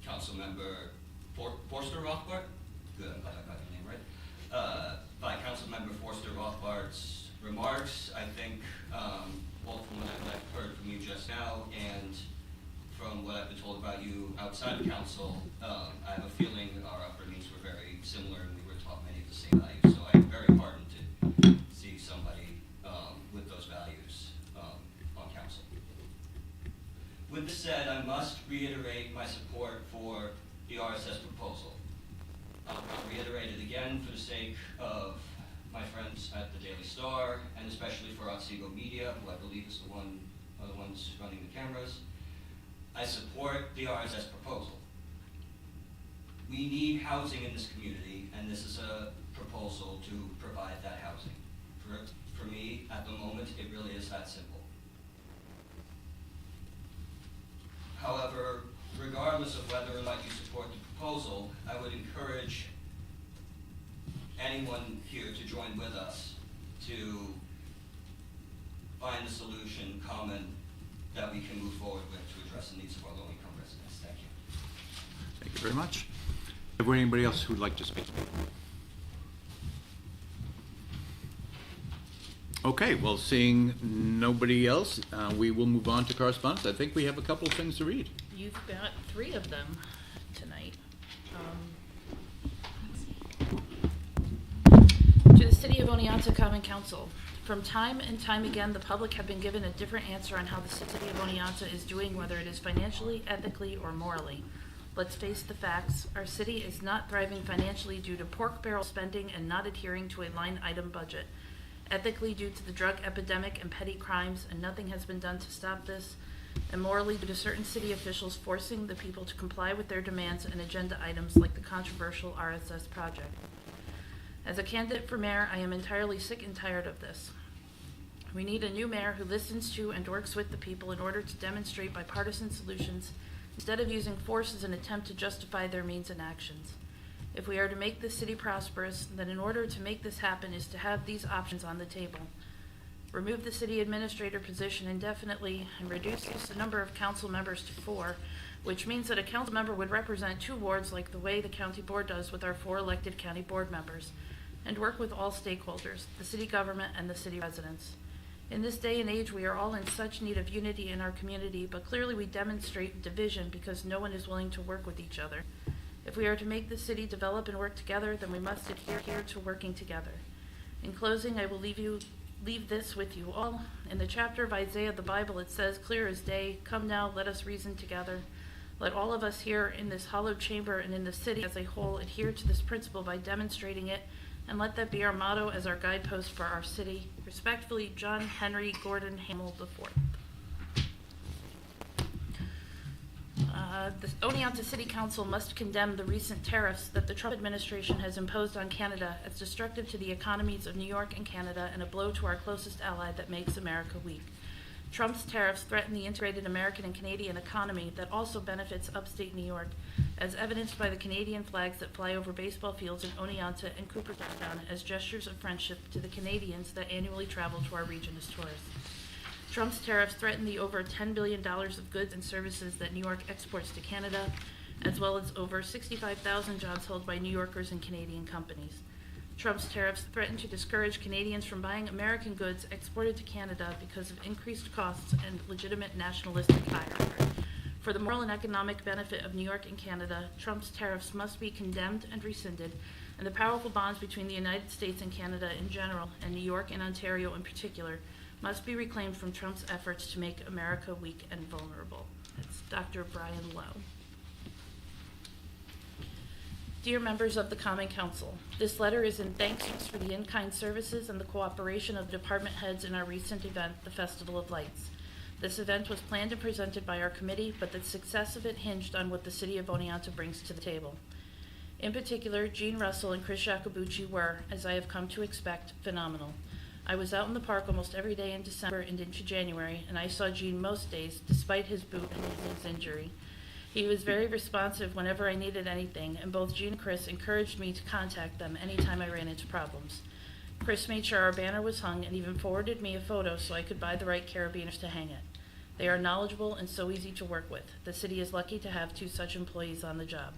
Councilmember Forster Rothbard. Good, I'm glad I got your name right. By Councilmember Forster Rothbard's remarks. I think both from what I've heard from you just now and from what I've been told about you outside of council, I have a feeling our upbringings were very similar and we were taught many of the same values. So I'm very heartened to see somebody with those values on council. With this said, I must reiterate my support for the RSS proposal. I'll reiterate it again for the sake of my friends at the Daily Star, and especially for Otsego Media, who I believe is the ones running the cameras. I support the RSS proposal. We need housing in this community, and this is a proposal to provide that housing. For me, at the moment, it really is that simple. However, regardless of whether or not you support the proposal, I would encourage anyone here to join with us to find a solution common that we can move forward with to address the needs of our low-income residents. Thank you. Thank you very much. Is there anybody else who'd like to speak? Okay, well, seeing nobody else, we will move on to correspondence. I think we have a couple of things to read. You've got 3 of them tonight. To the City of Oneonta Common Council. From time and time again, the public have been given a different answer on how the City of Oneonta is doing, whether it is financially, ethically, or morally. Let's face the facts. Our city is not thriving financially due to pork barrel spending and not adhering to a line item budget. Ethically, due to the drug epidemic and petty crimes, and nothing has been done to stop this. And morally, due to certain city officials forcing the people to comply with their demands and agenda items like the controversial RSS project. As a candidate for mayor, I am entirely sick and tired of this. We need a new mayor who listens to and works with the people in order to demonstrate bipartisan solutions instead of using force as an attempt to justify their means and actions. If we are to make this city prosperous, then in order to make this happen is to have these options on the table. Remove the city administrator position indefinitely and reduce the number of council members to 4, which means that a council member would represent 2 wards like the way the county board does with our 4 elected county board members, and work with all stakeholders, the city government and the city residents. In this day and age, we are all in such need of unity in our community, but clearly we demonstrate division because no one is willing to work with each other. If we are to make the city develop and work together, then we must adhere to working together. In closing, I will leave this with you all. In the chapter of Isaiah of the Bible, it says, clear as day, come now, let us reason together. Let all of us here in this hallowed chamber and in the city as a whole adhere to this principle by demonstrating it, and let that be our motto as our guidepost for our city. Respectfully, John Henry Gordon Hamill IV. The Oneonta City Council must condemn the recent tariffs that the Trump administration has imposed on Canada as destructive to the economies of New York and Canada and a blow to our closest ally that makes America weak. Trump's tariffs threaten the integrated American and Canadian economy that also benefits upstate New York, as evidenced by the Canadian flags that fly over baseball fields in Oneonta and Cooperstown as gestures of friendship to the Canadians that annually travel to our region as tourists. Trump's tariffs threaten the over $10 billion of goods and services that New York exports to Canada, as well as over 65,000 jobs held by New Yorkers and Canadian companies. Trump's tariffs threaten to discourage Canadians from buying American goods exported to Canada because of increased costs and legitimate nationalistic ire. For the moral and economic benefit of New York and Canada, Trump's tariffs must be condemned and rescinded, and the powerful bonds between the United States and Canada in general, and New York and Ontario in particular, must be reclaimed from Trump's efforts to make America weak and vulnerable. That's Dr. Brian Lowe. Dear members of the Common Council, this letter is in thanks for the in-kind services and the cooperation of department heads in our recent event, the Festival of Lights. This event was planned and presented by our committee, but the success of it hinged on what the city of Oneonta brings to the table. In particular, Gene Russell and Chris Jacobucci were, as I have come to expect, phenomenal. I was out in the park almost every day in December and into January, and I saw Gene most days, despite his boot and his injury. He was very responsive whenever I needed anything, and both Gene and Chris encouraged me to contact them anytime I ran into problems. Chris made sure our banner was hung and even forwarded me a photo so I could buy the right carabiners to hang it. They are knowledgeable and so easy to work with. The city is lucky to have 2 such employees on the job.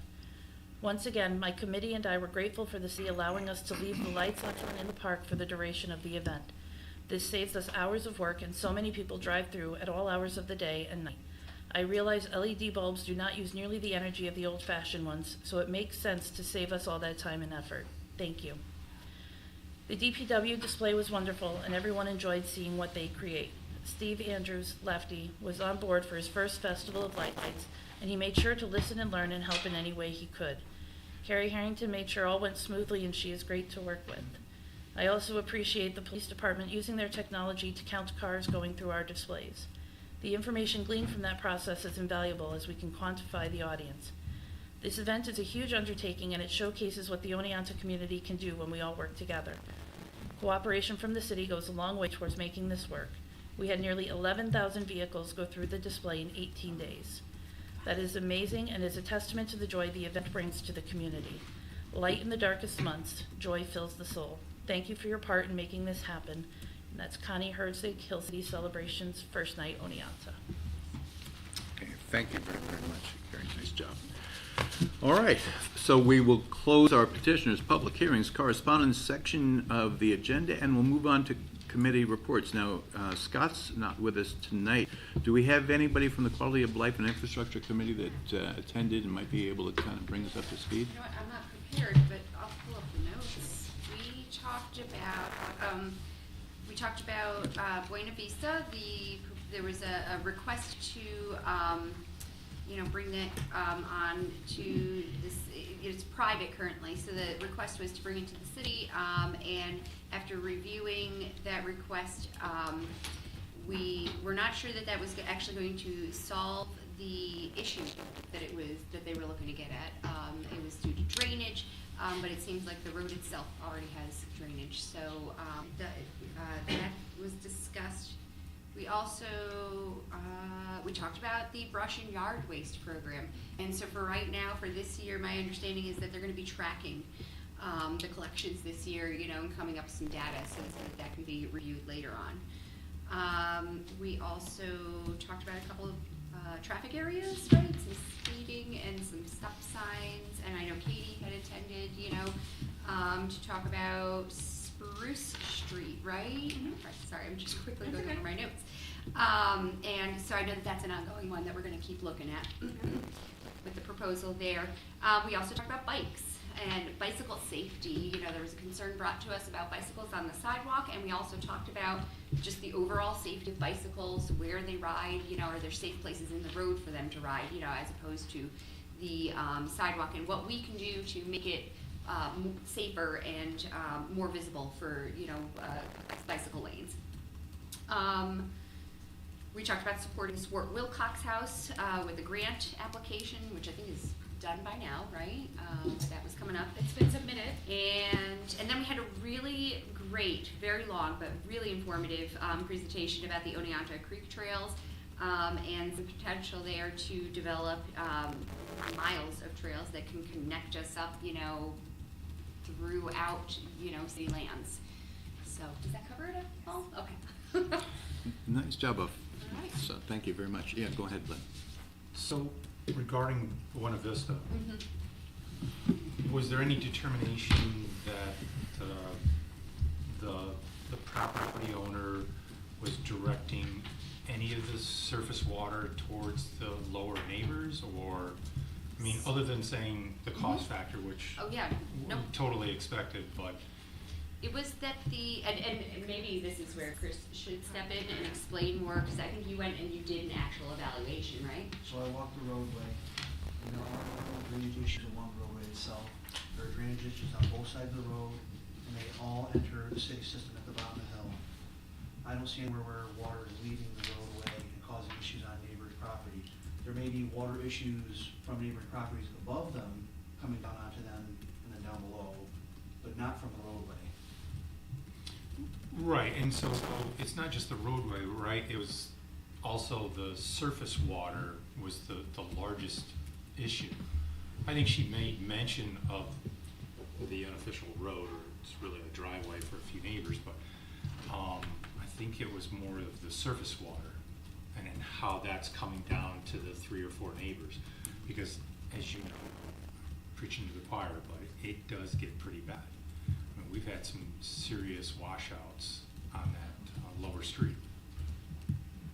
Once again, my committee and I were grateful for the city allowing us to leave the lights on in the park for the duration of the event. This saves us hours of work, and so many people drive through at all hours of the day and night. I realize LED bulbs do not use nearly the energy of the old-fashioned ones, so it makes sense to save us all that time and effort. Thank you. The DPW display was wonderful, and everyone enjoyed seeing what they create. Steve Andrews, Lefty, was on board for his first Festival of Lights, and he made sure to listen and learn and help in any way he could. Carrie Harrington made sure all went smoothly, and she is great to work with. I also appreciate the police department using their technology to count cars going through our displays. The information gleaned from that process is invaluable as we can quantify the audience. This event is a huge undertaking, and it showcases what the Oneonta community can do when we all work together. Cooperation from the city goes a long way towards making this work. We had nearly 11,000 vehicles go through the display in 18 days. That is amazing and is a testament to the joy the event brings to the community. Light in the darkest months, joy fills the soul. Thank you for your part in making this happen. And that's Connie Herzig, Hill City Celebrations, First Night, Oneonta. Okay, thank you very, very much. Very nice job. All right, so we will close our petitioners' public hearings correspondence section of the agenda, and we'll move on to committee reports. Now, Scott's not with us tonight. Do we have anybody from the Quality of Life and Infrastructure Committee that attended and might be able to kind of bring us up to speed? You know what, I'm not prepared, but I'll pull up the notes. We talked about Buena Vista. There was a request to bring that on to this. It's private currently, so the request was to bring it to the city. And after reviewing that request, we were not sure that was actually going to solve the issue that they were looking to get at. It was due to drainage, but it seems like the road itself already has drainage. So that was discussed. We also, we talked about the brush and yard waste program. And so for right now, for this year, my understanding is that they're gonna be tracking the collections this year, and coming up with some data so that can be reviewed later on. We also talked about a couple of traffic areas, right? Some speeding and some stop signs. And I know Katie had attended, to talk about Spruce Street, right? Mm-hmm. Right, sorry, I'm just quickly going over my notes. And so I know that's an ongoing one that we're going to keep looking at with the proposal there. We also talked about bikes and bicycle safety. There was a concern brought to us about bicycles on the sidewalk, and we also talked about just the overall safety of bicycles, where they ride, are there safe places in the road for them to ride, as opposed to the sidewalk, and what we can do to make it safer and more visible for bicycle lanes. We talked about supporting Swart Wilcox House with a grant application, which I think is done by now, right? That was coming up. It's been submitted. And then we had a really great, very long but really informative presentation about the Oneonta Creek Trails and some potential there to develop miles of trails that can connect us up, throughout, city lands. So does that cover it all? Okay. Nice job, of. All right. So thank you very much. Yeah, go ahead, Glenn. So regarding Buena Vista, Mm-hmm. was there any determination that the property owner was directing any of the surface water towards the lower neighbors, or, other than saying the cost factor, which Oh, yeah. we Nope. totally expected, but It was that and maybe this is where Chris should step in and explain more, because I think you went and you did an actual evaluation, right? So I walked the roadway, our drainage issues along the roadway itself. There are drainage ditches on both sides of the road, and they all enter the city system at the bottom of the hill. I don't see anywhere where water is leaving the roadway and causing issues on neighbor's property. There may be water issues from neighboring properties above them, coming down onto them and then down below, but not from the roadway. Right, and so it's not just the roadway, right? It was also the surface water was the largest issue. I think she made mention of the unofficial road, or it's really a driveway for a few neighbors, but I think it was more of the surface water and then how that's coming down to the 3 or 4 neighbors. Because as you know, preaching to the choir, but it does get pretty bad. I mean, we've had some serious washouts on that lower street.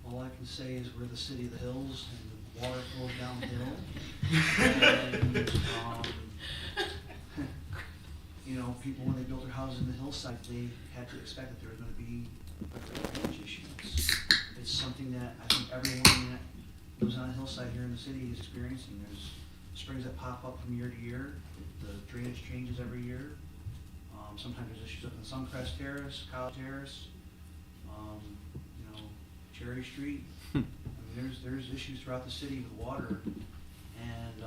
All I can say is we're the city of the hills, and the water flows downhill. And, you know, people, when they built their houses in the hillside, they had to expect that there was gonna be drainage issues. It's something that I think everyone that lives on a hillside here in the city is experiencing. There's springs that pop up from year to year. The drainage changes every year. Sometimes there's issues up in Suncrest Terrace, College Terrace, you know, Cherry Street. I mean, there's issues throughout the city with water, and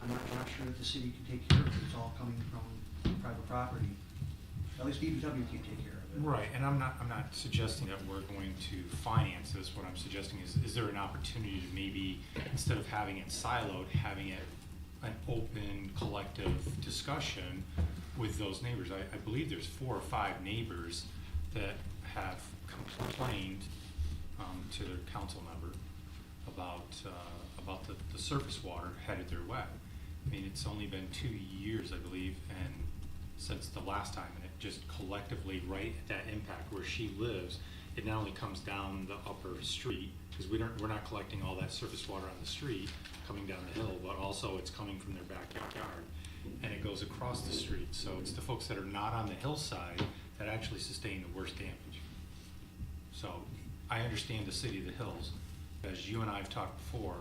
I'm not sure that the city can take care of it. It's all coming from private property. At least DPW can't take care of it. Right, and I'm not suggesting that we're going to finance this. What I'm suggesting is there an opportunity to maybe, instead of having it siloed, having it an open, collective discussion with those neighbors. I believe there's 4 or 5 neighbors that have complained to their council member about the surface water headed their way. I mean, it's only been 2 years, I believe, and since the last time, and it just collectively, right at that impact where she lives, it not only comes down the upper street, because we're not collecting all that surface water on the street coming down the hill, but also it's coming from their backyard, and it goes across the street. So it's the folks that are not on the hillside that actually sustain the worst damage. So I understand the city of the hills. As you and I have talked before,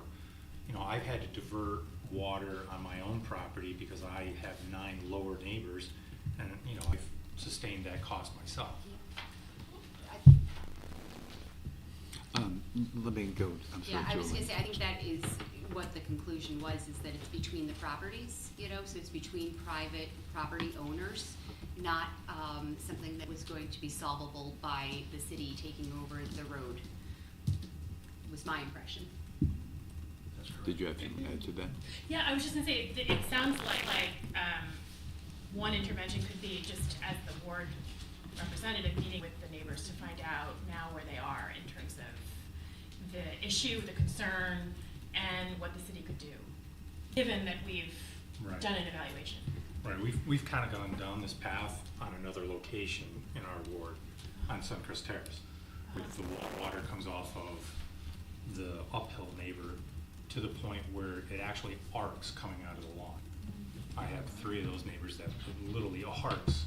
you know, I've had to divert water on my own property because I have 9 lower neighbors, and you know, I've sustained that cost myself. Let me go. I'm sorry, Yeah, I was Julie. gonna say, I think that is what the conclusion was, is that it's between the properties, you know, so it's between private property owners, not something that was going to be solvable by the city taking over the road, was my impression. That's correct. Did you have to add to that? Yeah, I was just gonna say, it sounds like one intervention could be just as the board representative meeting with the neighbors to find out now where they are in terms of the issue, the concern, and what the city could do, given that we've Right. done an evaluation. Right, we've kind of gone down this path on another location in our ward on Suncrest Terrace. With the water comes off of the uphill neighbor to the point where it actually arcs coming out of the lawn. I have 3 of those neighbors that it literally arcs.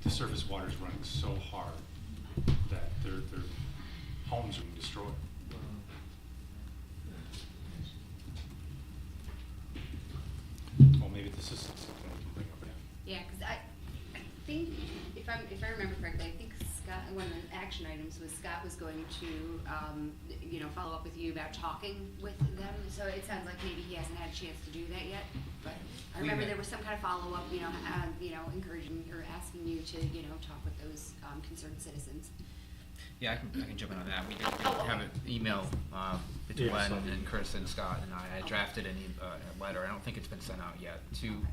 The surface water is running so hard that their homes are being destroyed. Well, maybe this is something we can bring up again. Yeah, because I think, if I remember correctly, I think Scott, one of the action items was Scott was going to, you know, follow up with you about talking with them. So it sounds like maybe he hasn't had a chance to do that yet. But I remember there was some kind of follow-up, you know, encouraging or asking you to, you know, talk with those concerned citizens. Yeah, I can jump in on that. We did Oh, have an email between Yeah, so- Glenn and Chris and Scott and I. I drafted a letter. I don't think it's been sent out yet to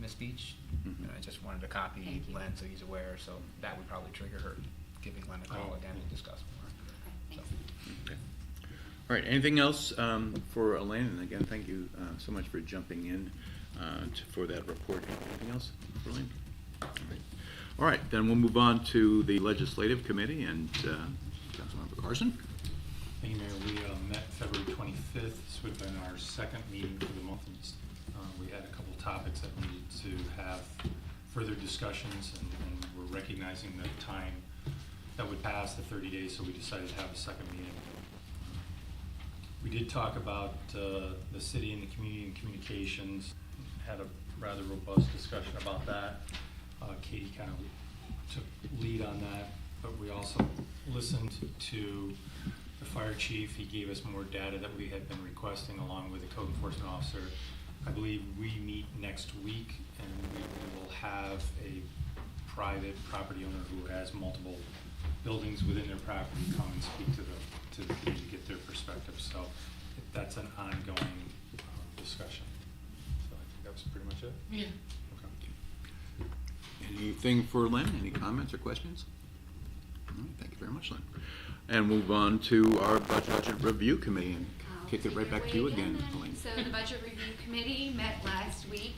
Ms. Beach. Mhm. And I just wanted to copy Thank you. Glenn so he's aware. So that would probably trigger her giving Glenn a call Oh. again to discuss more. Okay, So. thanks. Okay. All right, anything else for Elaine? And again, thank you so much for jumping in for that report. Anything else for Elaine? All right, then we'll move on to the Legislative Committee and Councilmember Carson. Thank you, Mayor. We met February 25th. This would have been our second meeting for the month. We had a couple topics that we needed to have further discussions, and we're recognizing the time that would pass the 30 days, so we decided to have a second meeting. We did talk about the city and the community and communications, had a rather robust discussion about that. Katie kind of took lead on that, but we also listened to the fire chief. He gave us more data that we had been requesting along with the code enforcement officer. I believe we meet next week, and we will have a private property owner who has multiple buildings within their property come and speak to the community to get their perspective. So that's an ongoing discussion. So I think that was pretty much it. Yeah. Okay. Anything for Lynn? Any comments or questions? No, thank you very much, Lynn. And move on to our budget review committee and kick it right back to you again, Elaine. So the Budget Review Committee met last week,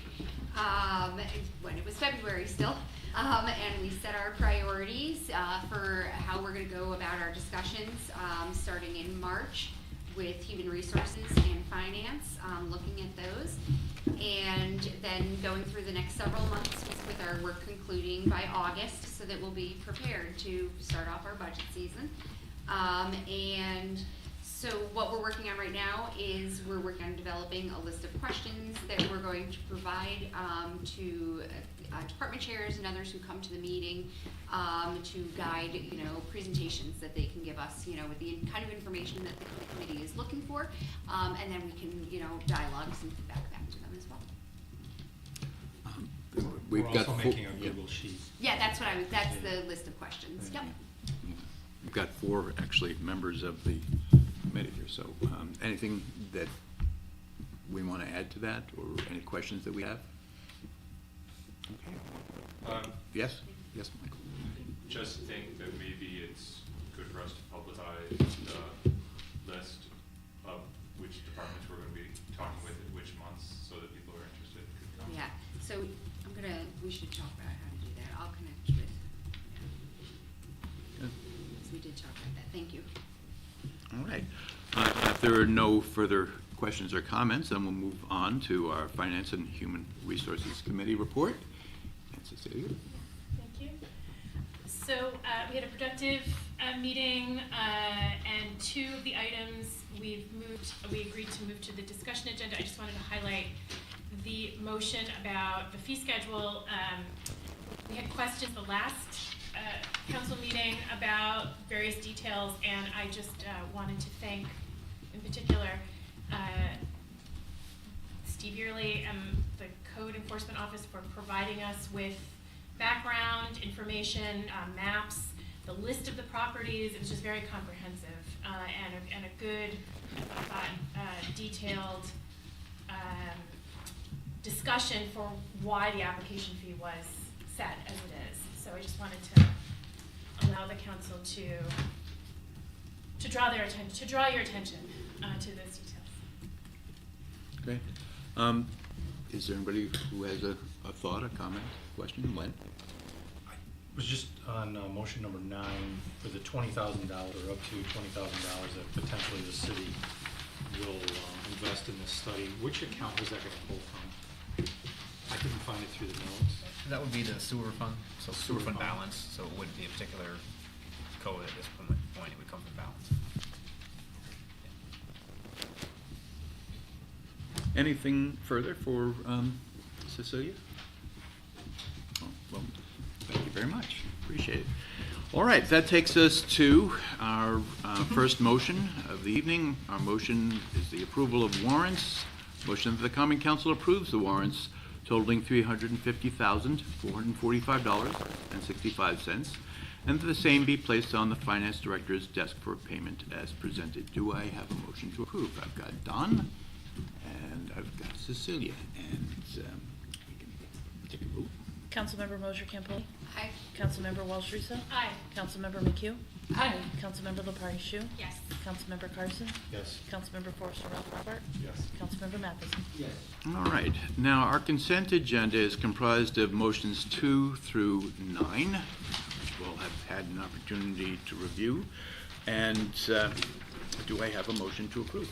when it was February still, and we set our priorities for how we're going to go about our discussions, starting in March with Human Resources and Finance, looking at those, and then going through the next several months with our work concluding by August, so that we'll be prepared to start off our budget season. And so what we're working on right now is we're working on developing a list of questions that we're going to provide to department chairs and others who come to the meeting to guide, presentations that they can give us, with the kind of information that the committee is looking for, and then we can, dialogue some feedback back to them as well. We've We're got also making a Google sheet. Yeah, that's the list of questions. Yep. We've got 4 actually members of the committee here. So anything that we want to add to that, or any questions that we have? Okay. Yes, Michael. Just think that maybe it's good for us to publicize the list of which departments we're going to be talking with in which months, so that people who are interested could come. Yeah, so we should talk about how to do that. I'll connect with, Good. we did talk about that. Thank you. All right. If there are no further questions or comments, then we'll move on to our Finance and Human Resources Committee report. And Cecilia. Thank you. So we had a productive meeting, and 2 of the items we agreed to move to the discussion agenda. I just wanted to highlight the motion about the fee schedule. We had questions the last council meeting about various details, and I just wanted to thank, in particular, Steve Yearley and the Code Enforcement Office for providing us with background information, maps, the list of the properties. It was just very comprehensive, and a good, I thought, detailed discussion for why the application fee was set as it is. So I just wanted to allow the council to draw your attention to those details. Okay. Is there anybody who has a thought, a comment, question? Len? I was just on motion number 9 for the $20,000 or up to $20,000 that potentially the city will invest in this study. Which account was that going to pull from? I couldn't find it through the notes. That would be the sewer fund, so sewer fund balance, so it wouldn't be a particular code at this point, it would come from balance. Anything further for Cecilia? Oh, well, thank you very much. Appreciate it. All right, that takes us to our first motion of the evening. Our motion is the approval of warrants. Motion that the Common Council approves the warrants totaling $350,445.65, and that the same be placed on the Finance Director's desk for payment as presented. Do I have a motion to approve? I've got Don, and I've got Cecilia, and we can take a vote. Councilmember Mosher Campbell. Aye. Councilmember Walsh Russo. Aye. Councilmember McHugh. Aye. Councilmember Lepari Shu. Yes. Councilmember Carson. Yes. Councilmember Forrester Rutherford. Yes. Councilmember Matheson. Yes. All right. Now, our consent agenda is comprised of motions 2 through 9, which we'll have had an opportunity to review. And do I have a motion to approve?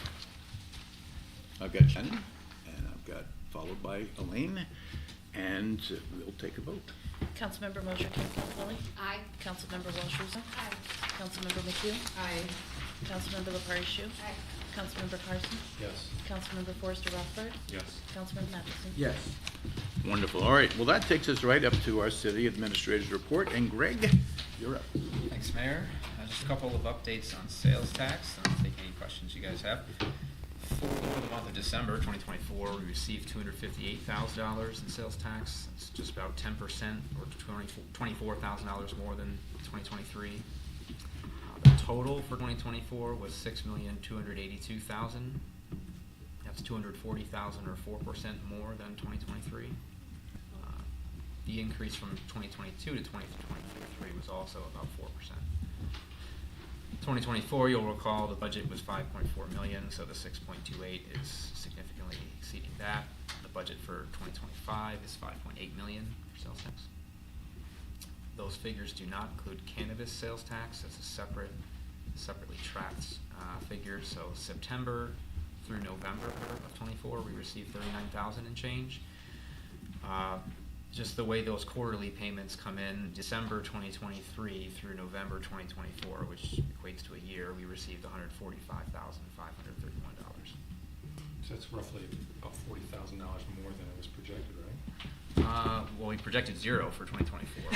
I've got Shannon, and I've got followed by Elaine, and we'll take a vote. Councilmember Mosher Campbell. Aye. Councilmember Walsh Russo. Aye. Councilmember McHugh. Aye. Councilmember Lepari Shu. Aye. Councilmember Carson. Yes. Councilmember Forrester Rutherford. Yes. Councilmember Matheson. Yes. Wonderful. All right, well, that takes us right up to our city administrator's report, and Greg, you're up. Thanks, Mayor. Just a couple of updates on sales tax. I'll take any questions you guys have. For the month of December 2024, we received $258,000 in sales tax. It's just about 10% or $24,000 more than 2023. The total for 2024 was $6,282,000. That's $240,000 or 4% more than 2023. The increase from 2022 to 2023 was also about 4%. 2024, you'll recall the budget was $5.4 million, so the 6.28 is significantly exceeding that. The budget for 2025 is $5.8 million for sales tax. Those figures do not include cannabis sales tax. That's a separately tracked figure. So September through November of 24, we received $39,000 and change. Just the way those quarterly payments come in, December 2023 through November 2024, which equates to a year, we received $145,531. So that's roughly about $40,000 more than it was projected, right? Well, we projected 0 for 2024,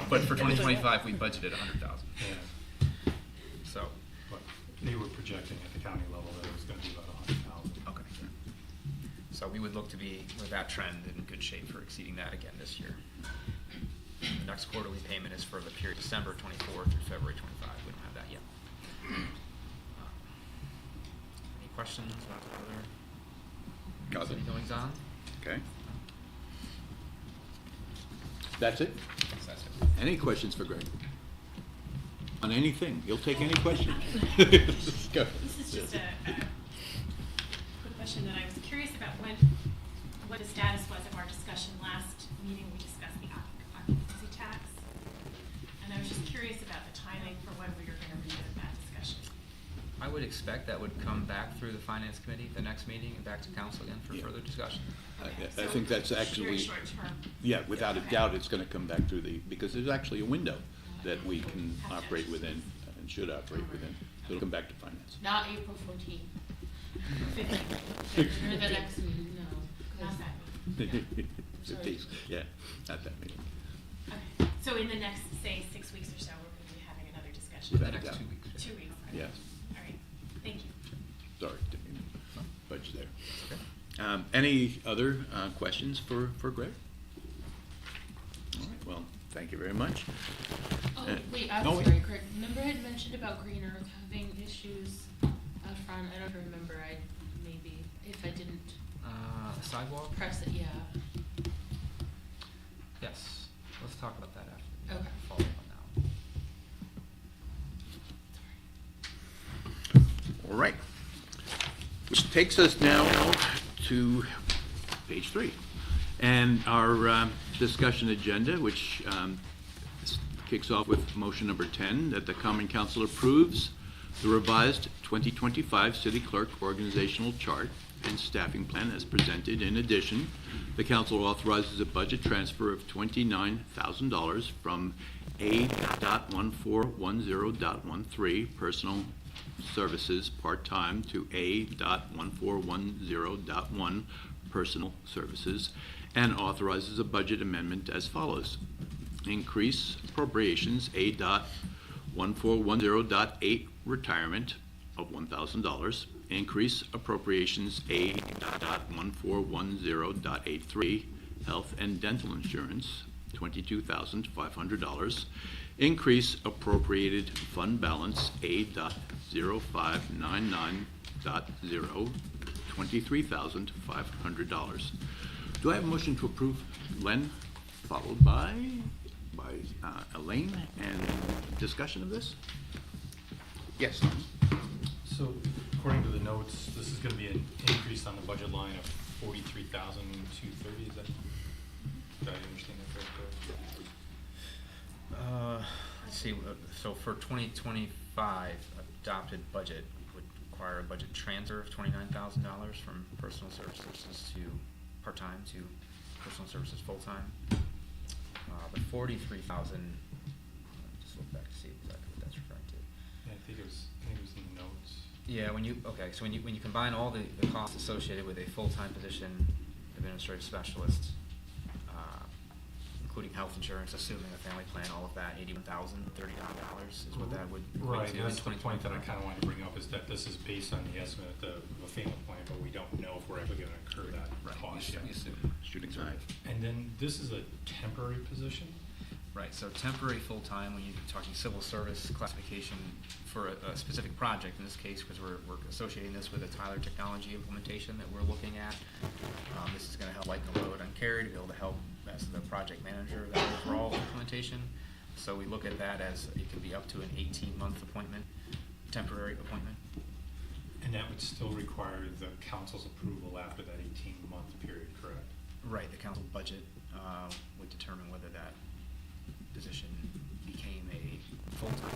but for 2025 we budgeted $100,000. Yeah. So, But they were projecting at the county level that it was gonna be about $100,000. okay. So we would look to be with that trend in good shape for exceeding that again this year. The next quarterly payment is for the period December 24 through February 25. We don't have that yet. Any questions about the other city goings on? Okay. That's it? Yes, that's it. Any questions for Greg? On anything? You'll take any question. Go. This is just a quick question that I was curious about what the status was of our discussion last meeting. We discussed the occupancy tax. And I was just curious about the timing for when we were going to revisit that discussion. I would expect that would come back through the finance committee at the next meeting and back to council again for Yeah. further discussion. I So think that's actually, very short term. yeah, without a Okay. doubt, it's gonna come back through because there's actually a window that we can operate within and should operate within. So it'll come back to finance. Not April 14th. Or the next meeting, no. 'cause- Not that. It takes, yeah, not that many. Okay. So in the next, say, 6 weeks or so, we're going to be having another discussion. Without The a next doubt. 2 weeks. 2 weeks. Okay. Yes. All right. Thank you. Sorry, didn't mean to budge there. Any other questions for Greg? All right, well, thank you very much. Oh, wait, I'm no, sorry, Craig. Remember I had mentioned about Green Earth having issues out front? I don't remember. Maybe, if I didn't Sidewalk? press it, yeah. Yes. Let's talk about that after. Okay. Follow up on All right. Which takes us now to page 3. And our discussion agenda, which kicks off with motion number 10, that the Common Council approves the revised 2025 City Clerk Organizational Chart and Staffing Plan as presented. In addition, the council authorizes a budget transfer of $29,000 from A.1410.13 Personal Services Part-Time to A.1410.1 Personal Services, and authorizes a budget amendment as follows. Increase appropriations A.1410.8 Retirement of $1,000. Increase appropriations A.1410.83 Health and Dental Insurance, $22,500. Increase appropriated fund balance A.0599.0, $23,500. Do I have a motion to approve? Len, followed by Elaine, and discussion of this? Yes. So according to the notes, this is gonna be an increase on the budget line of $43,230, is that, did I understand that correctly? Let's see, so for 2025, adopted budget would require a budget transfer of $29,000 from personal services to part-time to personal services full-time. The 43,000, just look back to see exactly what that's referring to. Yeah, I think it was in the notes. Yeah, when you combine all the costs associated with a full-time position, the administrative specialist, including health insurance, assuming a family plan, all of that, $81,039 is what that would equate Right, to in that's the point that I 2025. kind of wanted to bring up, is that this is based on the estimate of a family plan, but we don't know if we're actually going to incur that Right, cost we yet. assume. Shooting Sorry. star. And then this is a temporary position? Right, so temporary, full-time, when you're talking civil service classification for a specific project, in this case, because we're associating this with a Tyler technology implementation that we're looking at. This is gonna help lighten the load on Carrie to be able to help as the project manager of that overall implementation. So we look at that as it can be up to an 18-month appointment, temporary appointment. And that would still require the council's approval after that 18-month period, correct? Right, the council budget would determine whether that position became a full-time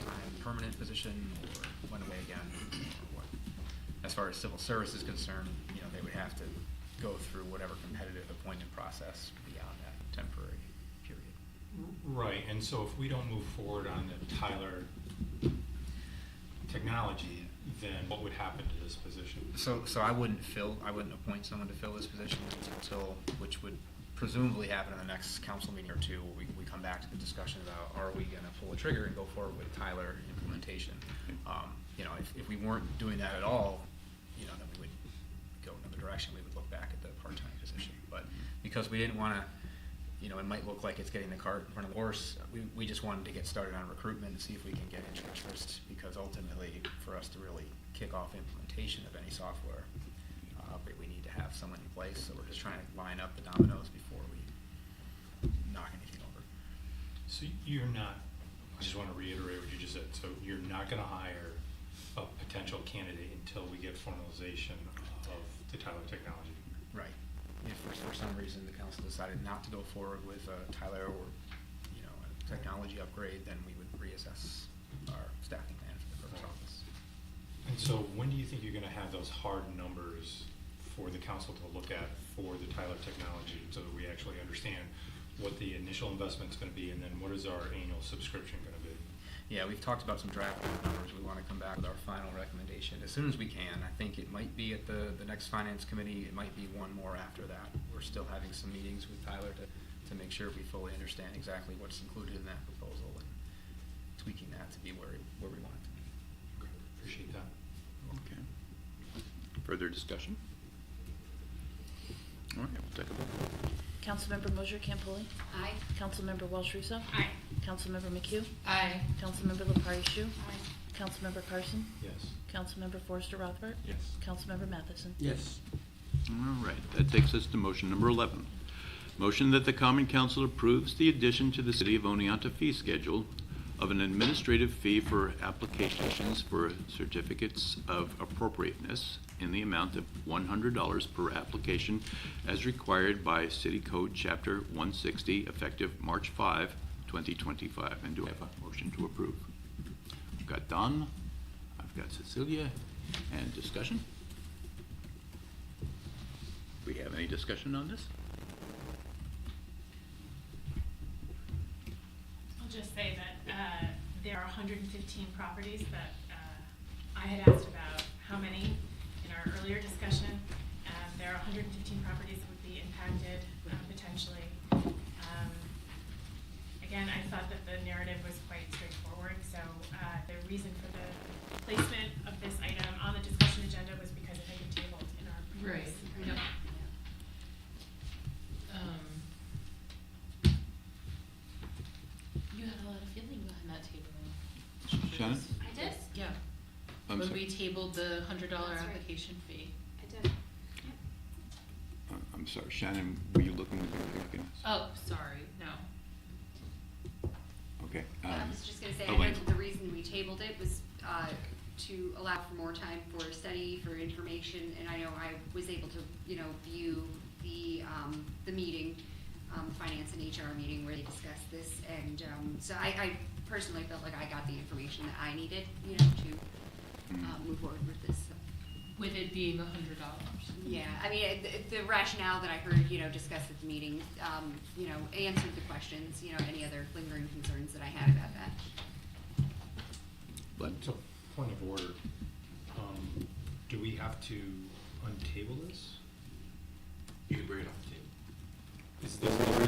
permanent position or went away again or what. As far as civil service is concerned, you know, they would have to go through whatever competitive appointment process beyond that temporary period. Right, and so if we don't move forward on the Tyler technology, then what would happen to this position? So I wouldn't appoint someone to fill this position until, which would presumably happen in the next council meeting or two, where we come back to the discussion about, are we gonna pull the trigger and go forward with Tyler implementation? You know, if we weren't doing that at all, you know, then we would go another direction, we would look back at the part-time position. But because we didn't wanna, you know, it might look like it's getting the cart in front of the horse, we just wanted to get started on recruitment and see if we can get interest, because ultimately, for us to really kick off implementation of any software, we need to have someone in place, so we're just trying to line up the dominoes before we knock anything over. So you're not, I just want to reiterate what you just said, so you're not going to hire a potential candidate until we get formalization of the Tyler technology? Right. If for some reason the council decided not to go forward with Tyler or, you know, a technology upgrade, then we would reassess our staffing plan for the clerk's office. And so when do you think you're going to have those hard numbers for the council to look at for the Tyler technology, so that we actually understand what the initial investment's going to be, and then what is our annual subscription going to be? Yeah, we've talked about some draft numbers. We want to come back with our final recommendation as soon as we can. I think it might be at the next finance committee. It might be one more after that. We're still having some meetings with Tyler to make sure we fully understand exactly what's included in that proposal and tweaking that to be where we want it to be. Okay, appreciate that. Okay. Further discussion? All right, we'll take a vote. Councilmember Mosher Campoli. Aye. Councilmember Welsh Russo. Aye. Councilmember McHugh. Aye. Councilmember Lepari Shu. Councilmember Carson. Yes. Councilmember Forrester Rothbart. Yes. Councilmember Matheson. Yes. All right, that takes us to motion number 11. Motion that the Common Council approves the addition to the City of Oneonta fee schedule of an administrative fee for applications for certificates of appropriateness in the amount of $100 per application as required by City Code Chapter 160, effective March 5, 2025. And do I have a motion to approve? I've got Don, I've got Cecilia, and discussion? Do we have any discussion on this? I'll just say that there are 115 properties that I had asked about how many in our earlier discussion. There are 115 properties that would be impacted potentially. Again, I thought that the narrative was quite straightforward, so the reason for the placement of this item on the discussion agenda was because it had been tabled in our previous. Right. Yep. You had a lot of feeling behind that tabling. Shannon? I did. Yeah. I'm When sorry. we tabled the $100 That's right. application fee. I did. I'm sorry, Shannon, were you looking at the beginning? Oh, sorry, no. Okay. I was just gonna say, I Elaine. know that the reason we tabled it was to allow for more time for study, for information, and I know I was able to, you know, view the meeting, finance and HR meeting where they discussed this, and so I personally felt like I got the information that I needed, you know, to move forward with this. With it being $100. Yeah, I mean, the rationale that I heard, you know, discussed at the meeting, you know, answered the questions, you know, any other lingering concerns that I had about that. But, So, point of order, do we have to untable this? You can bring it off the table.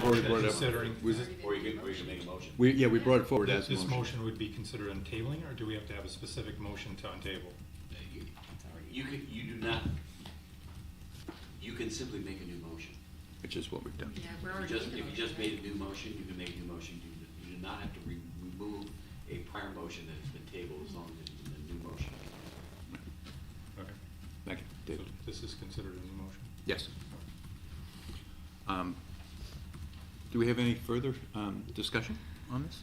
already brought it up. Considering, Or you can make a motion. We brought it forward as a this motion. motion would be considered untabling, or do we have to have a specific motion to untable? You can simply make a new motion. Which is what we've done. Yeah, we're If already you in the if you motion. just made a new motion, you can make a new motion. You do not have to remove a prior motion that has been tabled as long as it's a new motion. Okay. Thank you, So David. this is considered a new motion? Yes. Do we have any further discussion on this?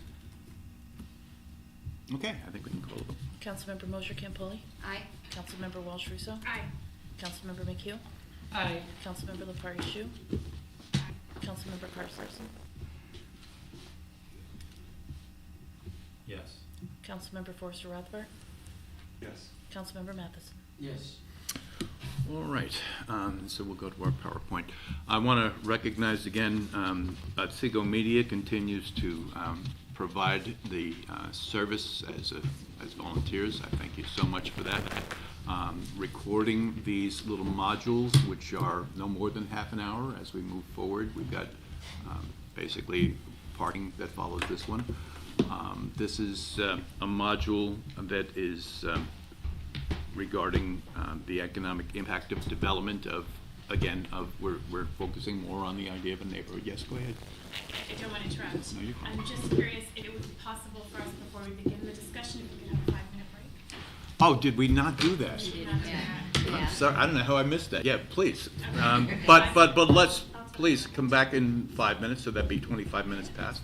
Okay, I think we can call it. Councilmember Mosher Campoli? Aye. Councilmember Walsh Russo? Aye. Councilmember McHugh? Aye. Councilmember Lepari Shu? Councilmember Carson? Yes. Councilmember Forster Rothbart? Yes. Councilmember Matheson? Yes. All right, so we'll go to our PowerPoint. I want to recognize again, Otsego Media continues to provide the service as volunteers. I thank you so much for that. Recording these little modules, which are no more than half an hour as we move forward. We've got basically parting that follows this one. This is a module that is regarding the economic impact of development of, again, we're focusing more on the idea of a neighborhood. Yes, go ahead. I don't want to interrupt. No, you're fine. I'm just curious if it would be possible for us before we begin the discussion, if we could have a 5-minute break? Oh, did we not do that? Yeah. I'm sorry, I don't know how I missed that. Yeah, please. But let's, please, come back in 5 minutes, so that'd be 25 minutes past.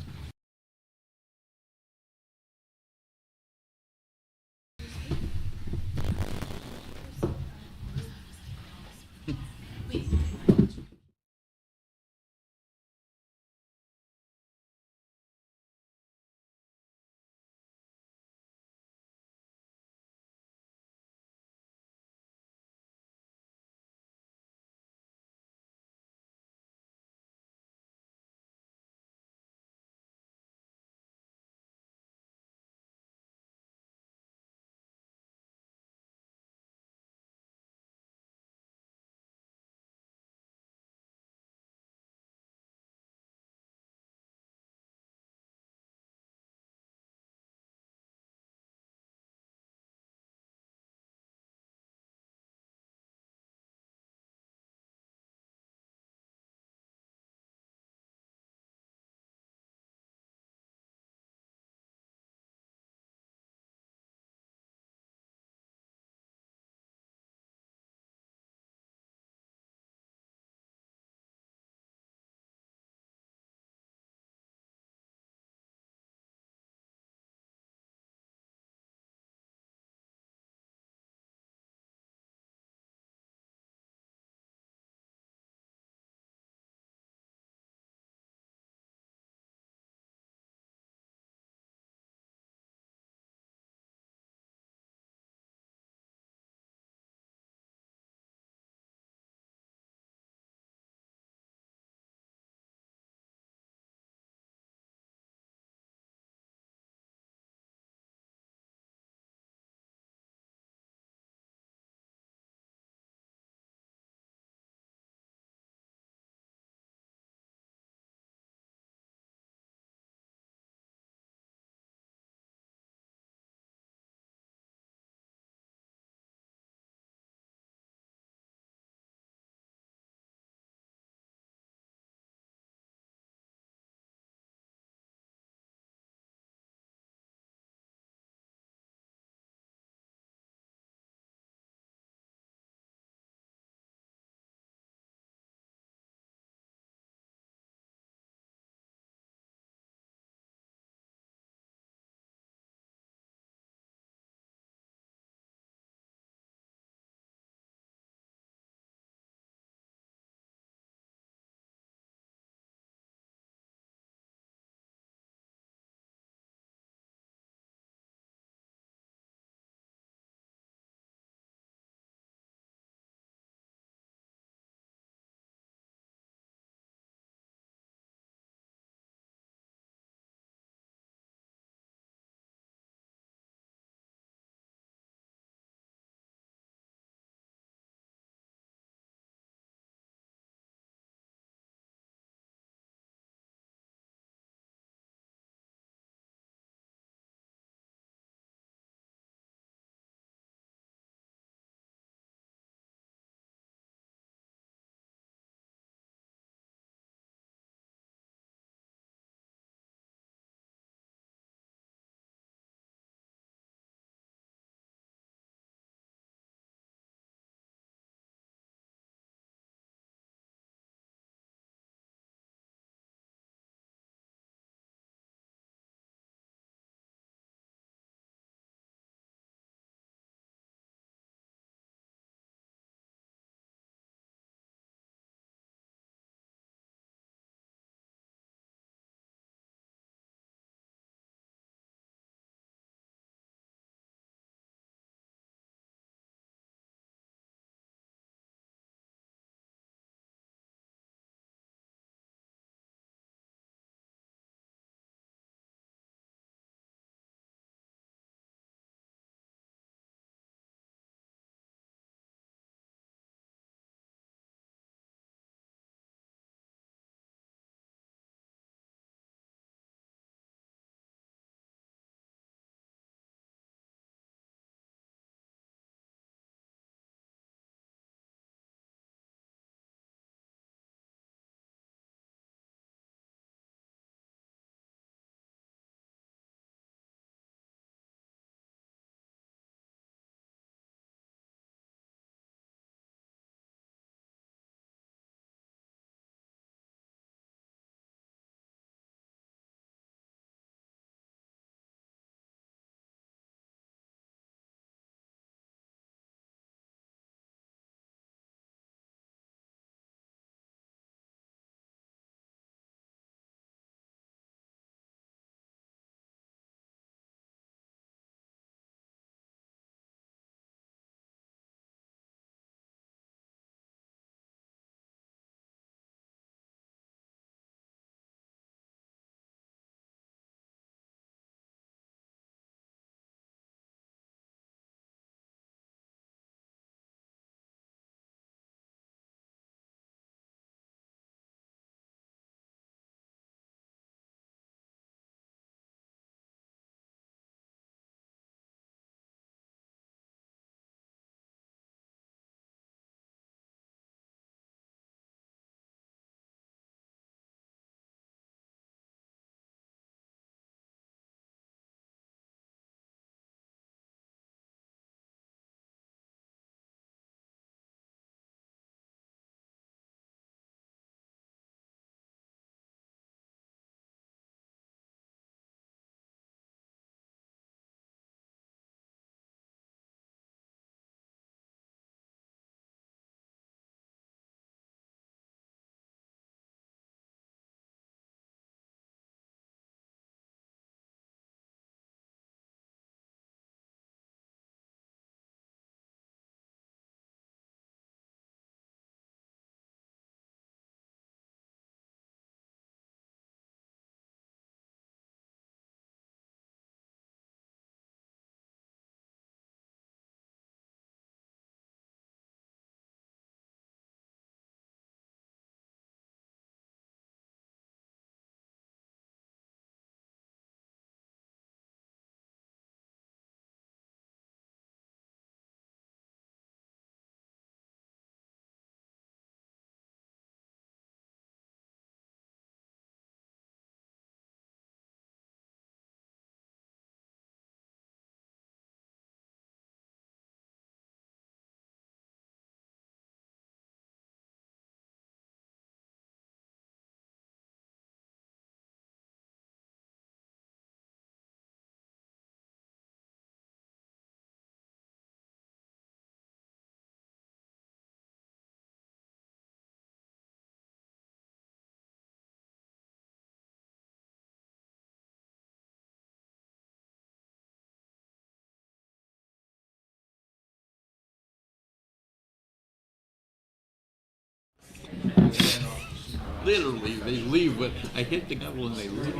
Literally, they leave, but I hit the gavel and they leave.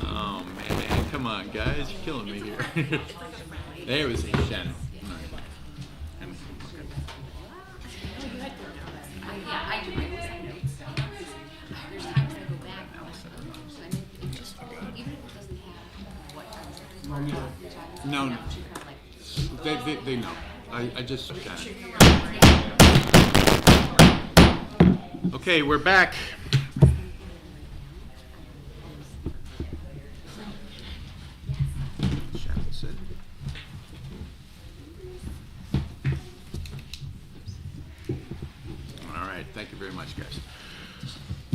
Oh, man, come on, guys, you're killing me here. There was Shannon. Yeah, I do. There's times I go back, and it just, even if it doesn't have what I'm No, they know. I just Shannon. Okay, we're back. Shannon said. All right, thank you very much, guys.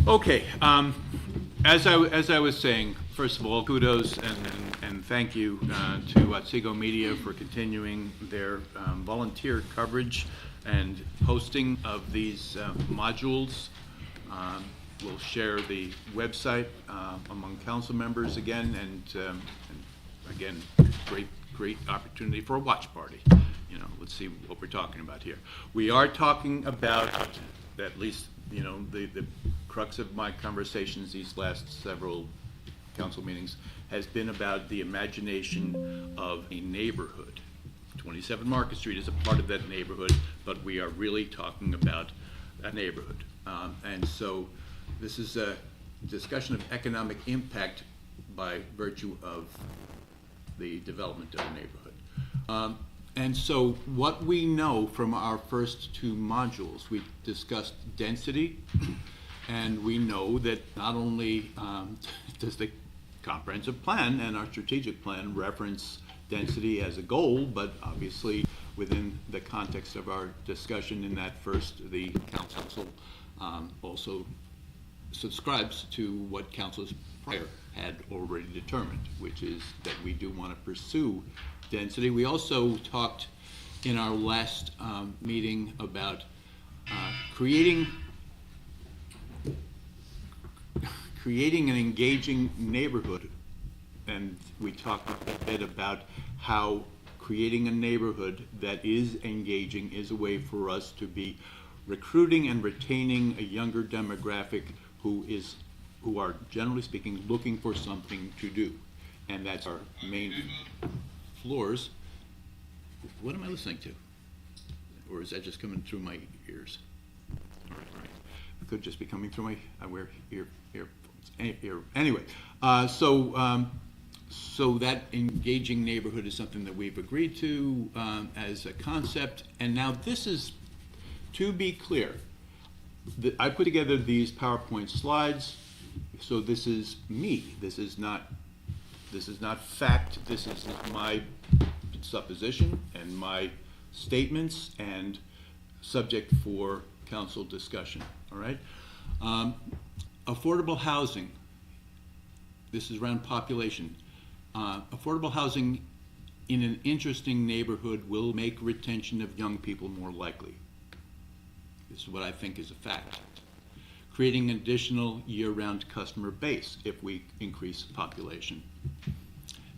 Okay, as I was saying, first of all, kudos and thank you to Otsego Media for continuing their volunteer coverage and posting of these modules. We'll share the website among council members again, and again, great opportunity for a watch party. You know, let's see what we're talking about here. We are talking about, at least, you know, the crux of my conversations these last several council meetings has been about the imagination of a neighborhood. 27 Market Street is a part of that neighborhood, but we are really talking about a neighborhood. And so this is a discussion of economic impact by virtue of the development of a neighborhood. And so what we know from our first two modules, we discussed density, and we know that not only does the comprehensive plan and our strategic plan reference density as a goal, but obviously within the context of our discussion in that first, the council also subscribes to what councils prior had already determined, which is that we do want to pursue density. We also talked in our last meeting about creating an engaging neighborhood, and we talked a bit about how creating a neighborhood that is engaging is a way for us to be recruiting and retaining a younger demographic who are, generally speaking, looking for something to do. And that's our main floors. What am I listening to? Or is that just coming through my ears? All right. It could just be coming through I wear earphones. Anyway, so that engaging neighborhood is something that we've agreed to as a concept. And now this is, to be clear, I put together these PowerPoint slides. So this is me. This is not fact. This is my supposition and my statements and subject for council discussion. All right. Affordable housing. This is around population. Affordable housing in an interesting neighborhood will make retention of young people more likely. This is what I think is a fact. Creating an additional year-round customer base if we increase population,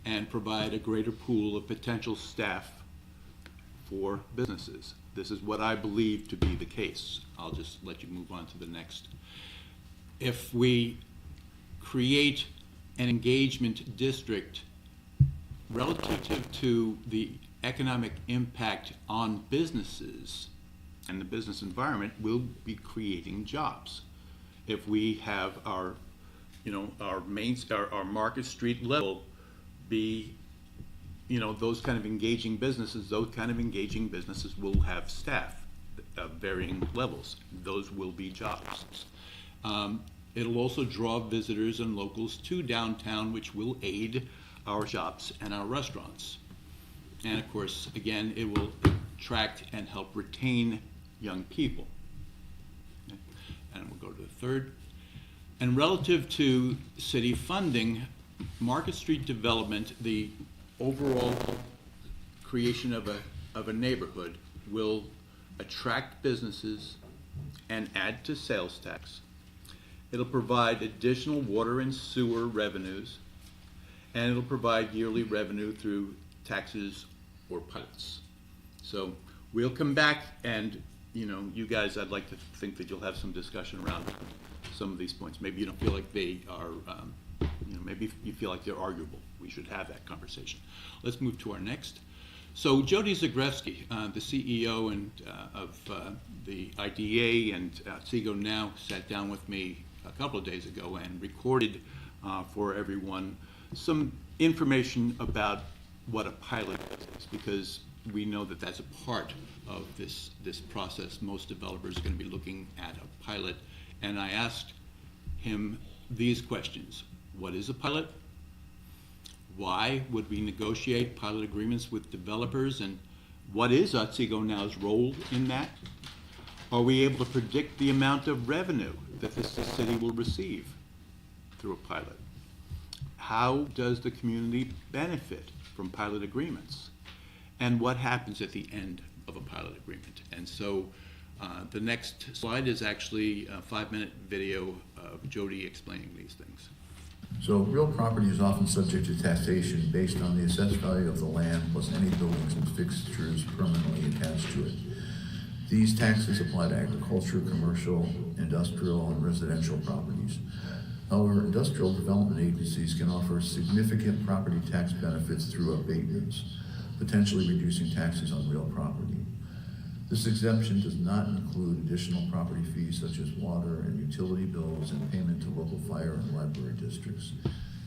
and provide a greater pool of potential staff for businesses. This is what I believe to be the case. I'll just let you move on to the next. If we create an engagement district relative to the economic impact on businesses and the business environment, we'll be creating jobs. If we have our Market Street level be, those kind of engaging businesses, will have staff of varying levels. Those will be jobs. It'll also draw visitors and locals to downtown, which will aid our shops and our restaurants. And of course, again, it will attract and help retain young people. Okay. And we'll go to the third. And relative to city funding, Market Street development, the overall creation of a neighborhood will attract businesses and add to sales tax. It'll provide additional water and sewer revenues, and it'll provide yearly revenue through taxes or pilots. So we'll come back and you know, you guys, I'd like to think that you'll have some discussion around some of these points. Maybe you don't feel like they are, you know, maybe you feel like they're arguable. We should have that conversation. Let's move to our next. So Jody Zagrewski, the CEO of the IDA and Otsego Now, sat down with me a couple of days ago and recorded for everyone some information about what a pilot is, because we know that that's a part of this process. Most developers are going to be looking at a pilot, and I asked him these questions. What is a pilot? Why would we negotiate pilot agreements with developers, and what is Otsego Now's role in that? Are we able to predict the amount of revenue that the city will receive through a pilot? How does the community benefit from pilot agreements? And what happens at the end of a pilot agreement? And so the next slide is actually a 5-minute video of Jody explaining these things. So real property is often subject to taxation based on the assessed value of the land plus any buildings and fixtures permanently attached to it. These taxes apply to agriculture, commercial, industrial, and residential properties. However, industrial development agencies can offer significant property tax benefits through abatements, potentially reducing taxes on real property. This exemption does not include additional property fees such as water and utility bills and payment to local fire and library districts.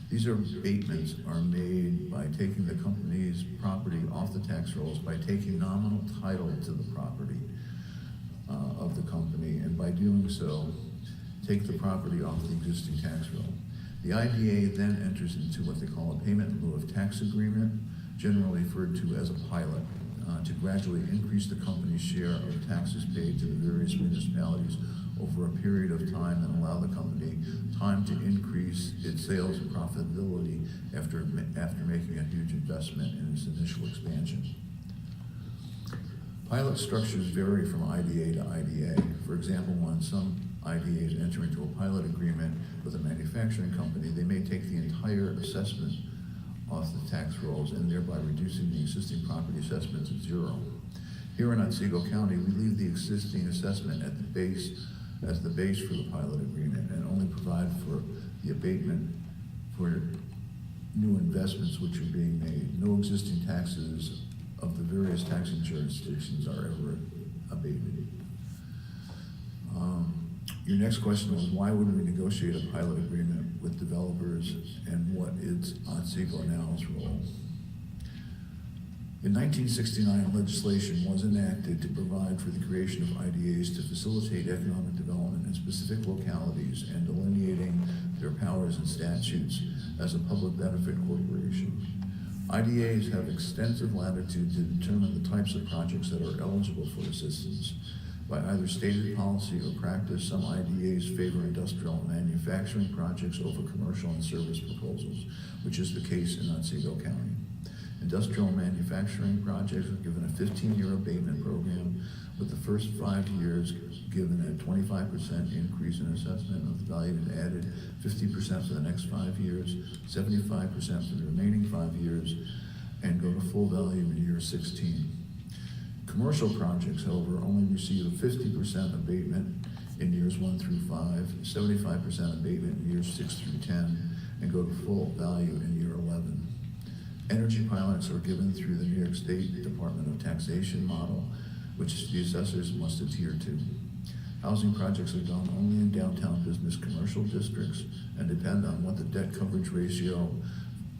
These abatements are made by taking the company's property off the tax rolls, by taking nominal title to the property of the company, and by doing so, take the property off the existing tax roll. The IDA then enters into what they call a payment in lieu of tax agreement, generally referred to as a pilot, to gradually increase the company's share of taxes paid to the various municipalities over a period of time and allow the company time to increase its sales and profitability after making a huge investment in its initial expansion. Pilot structures vary from IDA to IDA. For example, when some IDAs enter into a pilot agreement with a manufacturing company, they may take the entire assessment off the tax rolls and thereby reducing the existing property assessment to zero. Here in Otsego County, we leave the existing assessment at the base as the base for the pilot agreement and only provide for the abatement for new investments which are being made. No existing taxes of the various taxing jurisdictions are ever abated. Your next question was, why would we negotiate a pilot agreement with developers, and what is Otsego Now's role? In 1969, legislation was enacted to provide for the creation of IDAs to facilitate economic development in specific localities and delineating their powers and statutes as a public benefit corporation. IDAs have extensive latitude to determine the types of projects that are eligible for assistance. By either stated policy or practice, some IDAs favor industrial and manufacturing projects over commercial and service proposals, which is the case in Otsego County. Industrial and manufacturing projects are given a 15-year abatement program, with the first 5 years given a 25% increase in assessment of the value and added 50% for the next 5 years, 75% for the remaining 5 years, and go to full value in year 16. Commercial projects, however, only receive a 50% abatement in years 1 through 5, 75% abatement in years 6 through 10, and go to full value in year 11. Energy pilots are given through the New York State Department of Taxation model, which the assessors must adhere to. Housing projects are done only in downtown business commercial districts and depend on what the debt coverage ratio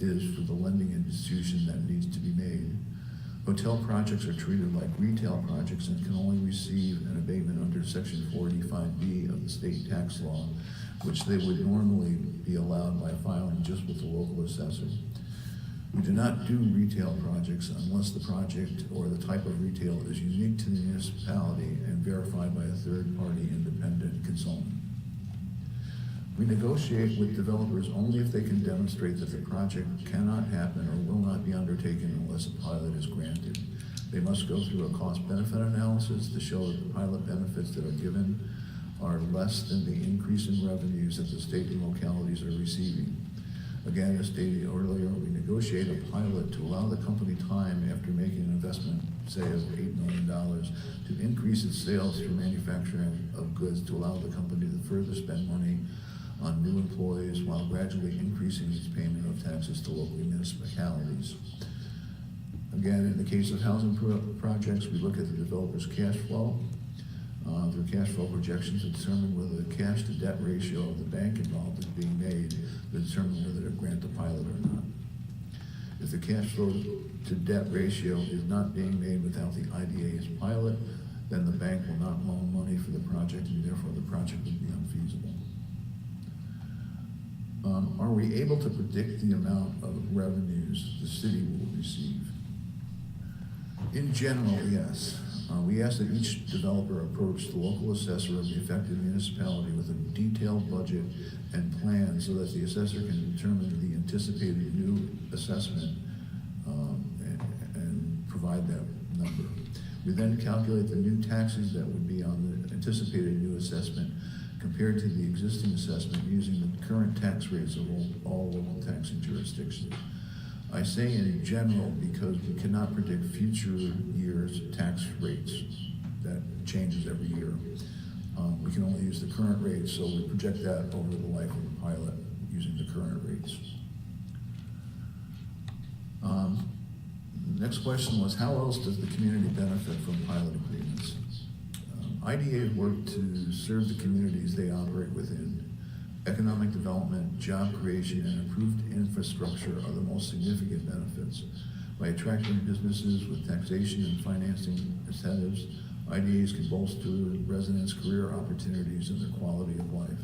is for the lending institution that needs to be made. Hotel projects are treated like retail projects and can only receive an abatement under Section 485B of the state tax law, which they would normally be allowed by filing just with the local assessor. We do not do retail projects unless the project or the type of retail is unique to the municipality and verified by a third-party independent consultant. We negotiate with developers only if they can demonstrate that the project cannot happen or will not be undertaken unless a pilot is granted. They must go through a cost-benefit analysis to show that the pilot benefits that are given are less than the increase in revenues that the state and localities are receiving. Again, as stated earlier, we negotiate a pilot to allow the company time after making an investment, say of $8 million, to increase its sales through manufacturing of goods to allow the company to further spend money on new employees while gradually increasing its payment of taxes to local municipalities. Again, in the case of housing projects, we look at the developer's cash flow. Through cash flow projections to determine whether the cash to debt ratio of the bank involved is being made to determine whether to grant the pilot or not. If the cash flow to debt ratio is not being made without the IDA's pilot, then the bank will not loan money for the project and therefore the project would be unfeasible. Are we able to predict the amount of revenues the city will receive? In general, yes. We ask that each developer approach the local assessor of the affected municipality with a detailed budget and plan so that the assessor can determine the anticipated new assessment and provide that number. We then calculate the new taxes that would be on the anticipated new assessment compared to the existing assessment using the current tax rates of all local taxing jurisdictions. I say in general because we cannot predict future years' tax rates. That changes every year. We can only use the current rates, so we project that over the life of the pilot using the current rates. The next question was, how else does the community benefit from pilot agreements? IDAs work to serve the communities they operate within. Economic development, job creation, and improved infrastructure are the most significant benefits. By attracting businesses with taxation and financing incentives, IDAs can bolster residents' career opportunities and their quality of life.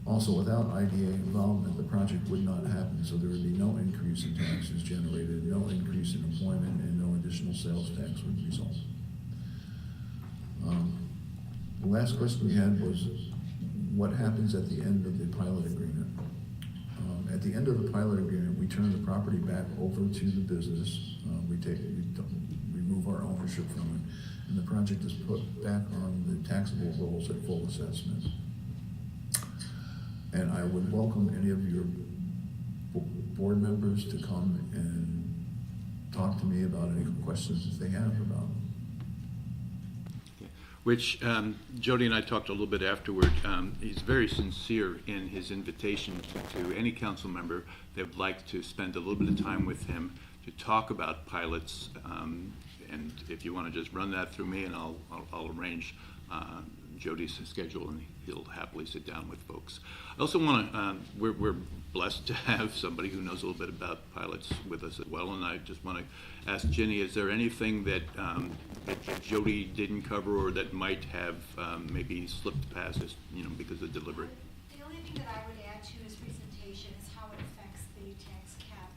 Also, without IDA involvement, the project would not happen, so there would be no increase in taxes generated, no increase in employment, and no additional sales tax would result. The last question we had was, what happens at the end of the pilot agreement? At the end of the pilot agreement, we turn the property back over to the business. We remove our ownership from it, and the project is put back on the taxable rolls at full assessment. And I would welcome any of your board members to come and talk to me about any questions that they have about it. Which Jody and I talked a little bit afterward. He's very sincere in his invitation to any council member that would like to spend a little bit of time with him to talk about pilots. And if you want to just run that through me, and I'll arrange Jody's schedule, and he'll happily sit down with folks. I also want to, we're blessed to have somebody who knows a little bit about pilots with us as well, and I just want to ask Ginny, is there anything that Jody didn't cover or that might have maybe slipped past us, because of delivery? The only thing that I would add to his presentation is how it affects the tax cap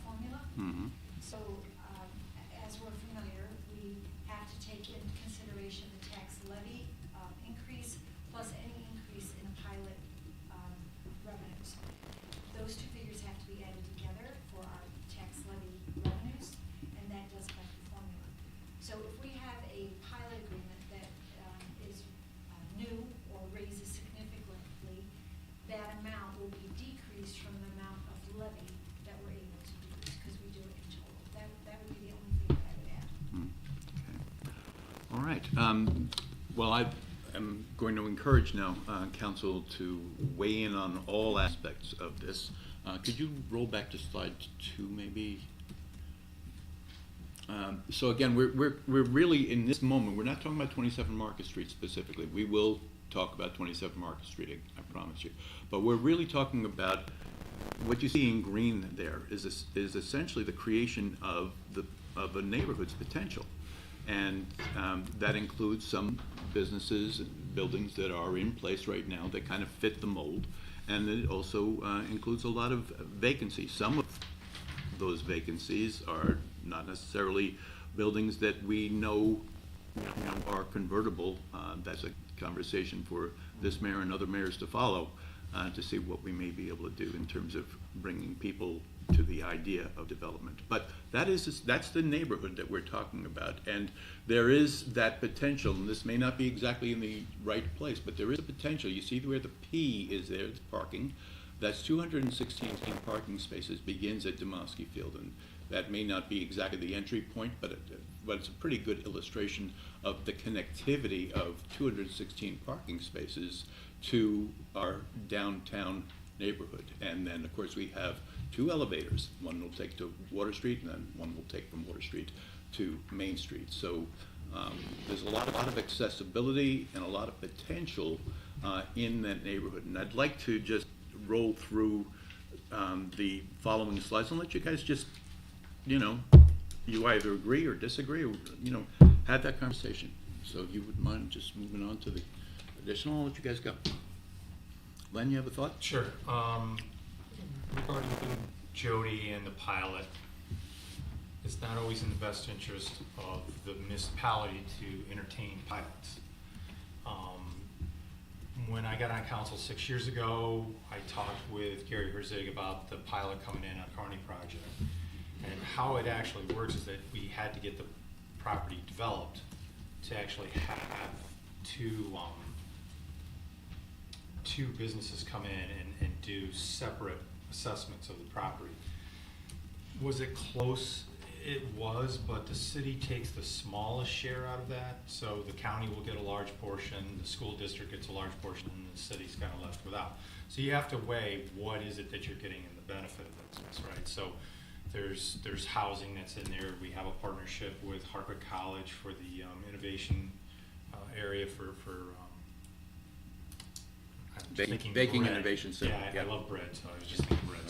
formula. Mm-hmm. So, as we're familiar, we have to take into consideration the tax levy increase plus any increase in pilot revenues. Those two figures have to be added together for our tax levy revenues, and that does affect the formula. So if we have a pilot agreement that is new or raises significantly, that amount will be decreased from the amount of levy that we're able to use, because we do it in total. That would be the only thing that I would add. Okay. All right. Well, I am going to encourage now council to weigh in on all aspects of this. Could you roll back to slide 2, maybe? So again, we're really in this moment, we're not talking about 27 Market Street specifically. We will talk about 27 Market Street, I promise you. But we're really talking about what you see in green there is essentially the creation of a neighborhood's potential. And that includes some businesses and buildings that are in place right now that kind of fit the mold. And it also includes a lot of vacancies. Some of those vacancies are not necessarily buildings that we know, are convertible. That's a conversation for this mayor and other mayors to follow, to see what we may be able to do in terms of bringing people to the idea of development. But that's the neighborhood that we're talking about, and there is that potential, and this may not be exactly in the right place, but there is a potential. You see where the P is there, it's parking. That's 216 parking spaces, begins at Demoski Field, and that may not be exactly the entry point, but it's a pretty good illustration of the connectivity of 216 parking spaces to our downtown neighborhood. And then, of course, we have 2 elevators. One will take to Water Street, and then one will take from Water Street to Main Street. So there's a lot of accessibility and a lot of potential in that neighborhood. And I'd like to just roll through the following slides and let you guys just, you either agree or disagree, or, have that conversation. So if you wouldn't mind just moving on to the additional, I'll let you guys go. Len, you have a thought? Sure. Regarding Jody and the pilot, it's not always in the best interest of the municipality to entertain pilots. When I got on council 6 years ago, I talked with Gary Herzig about the pilot coming in on Carney project. And how it actually works is that we had to get the property developed to actually have two businesses come in and do separate assessments of the property. Was it close? It was, but the city takes the smallest share out of that. So the county will get a large portion, the school district gets a large portion, and the city's kind of left without. So you have to weigh what is it that you're getting in the benefit of this, right? So there's housing that's in there. We have a partnership with Harvard College for the innovation area for Baking bread. Innovation Center. Yeah, I love bread, so I was just thinking bread.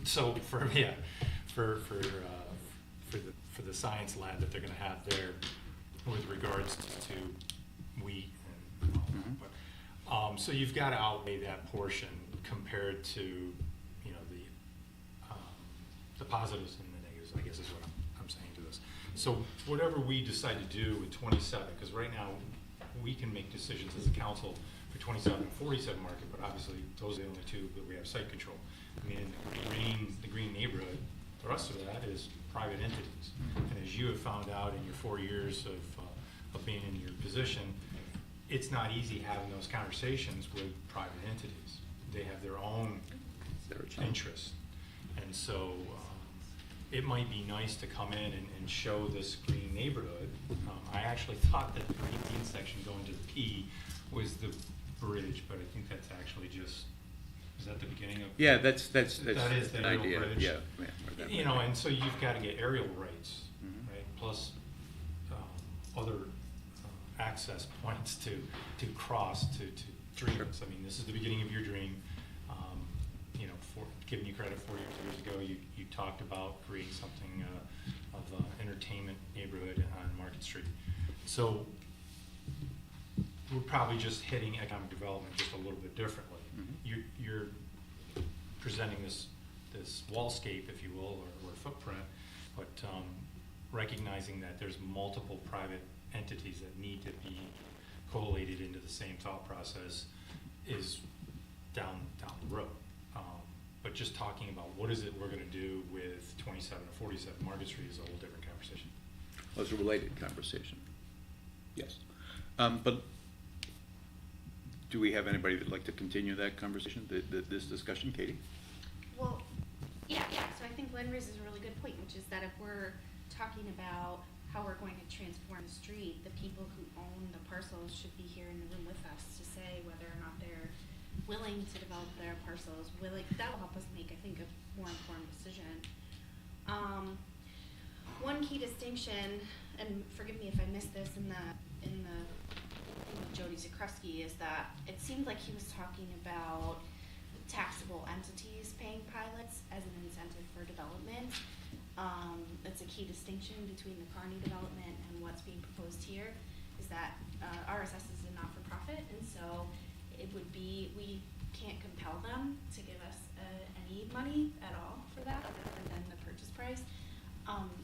So, for the science lab that they're going to have there with regards to wheat and all that. So you've got to outweigh that portion compared to the positives and the negatives, I guess is what I'm saying to this. So whatever we decide to do with 27, because right now we can make decisions as a council for 27 and 47 market, but obviously those are the only 2 that we have site control. I mean, in the green neighborhood, the rest of that is private entities. And as you have found out in your 4 years of being in your position, it's not easy having those conversations with private entities. They have their own interests. And so it might be nice to come in and show this green neighborhood. I actually thought that the green section going to the P was the bridge, but I think that's actually just, is that the beginning of? Yeah, that's that is the an aerial idea. bridge. Yeah. And so you've got to get aerial rights, right? Plus other access points to cross to dreams. I mean, this is the beginning of your dream. For giving you credit 4 years ago, you talked about creating something of an entertainment neighborhood on Market Street. So we're probably just hitting economic development just a little bit differently. You're presenting this wallscape, if you will, or footprint, but recognizing that there's multiple private entities that need to be collated into the same thought process is down the road. But just talking about what is it we're going to do with 27 or 47 Market Street is a whole different conversation. Well, it's a related conversation. Yes. But do we have anybody that'd like to continue that conversation, this discussion, Katie? Well, yeah, so I think Len raises a really good point, which is that if we're talking about how we're going to transform the street, the people who own the parcels should be here in the room with us to say whether or not they're willing to develop their parcels, that'll help us make, I think, a more informed decision. One key distinction, and forgive me if I missed this in Jody Zakrewski, is that it seemed like he was talking about taxable entities paying pilots as an incentive for development. That's a key distinction between the Carney development and what's being proposed here, is that RSS is a not-for-profit, and so it would be, we can't compel them to give us any money at all for that other than the purchase price.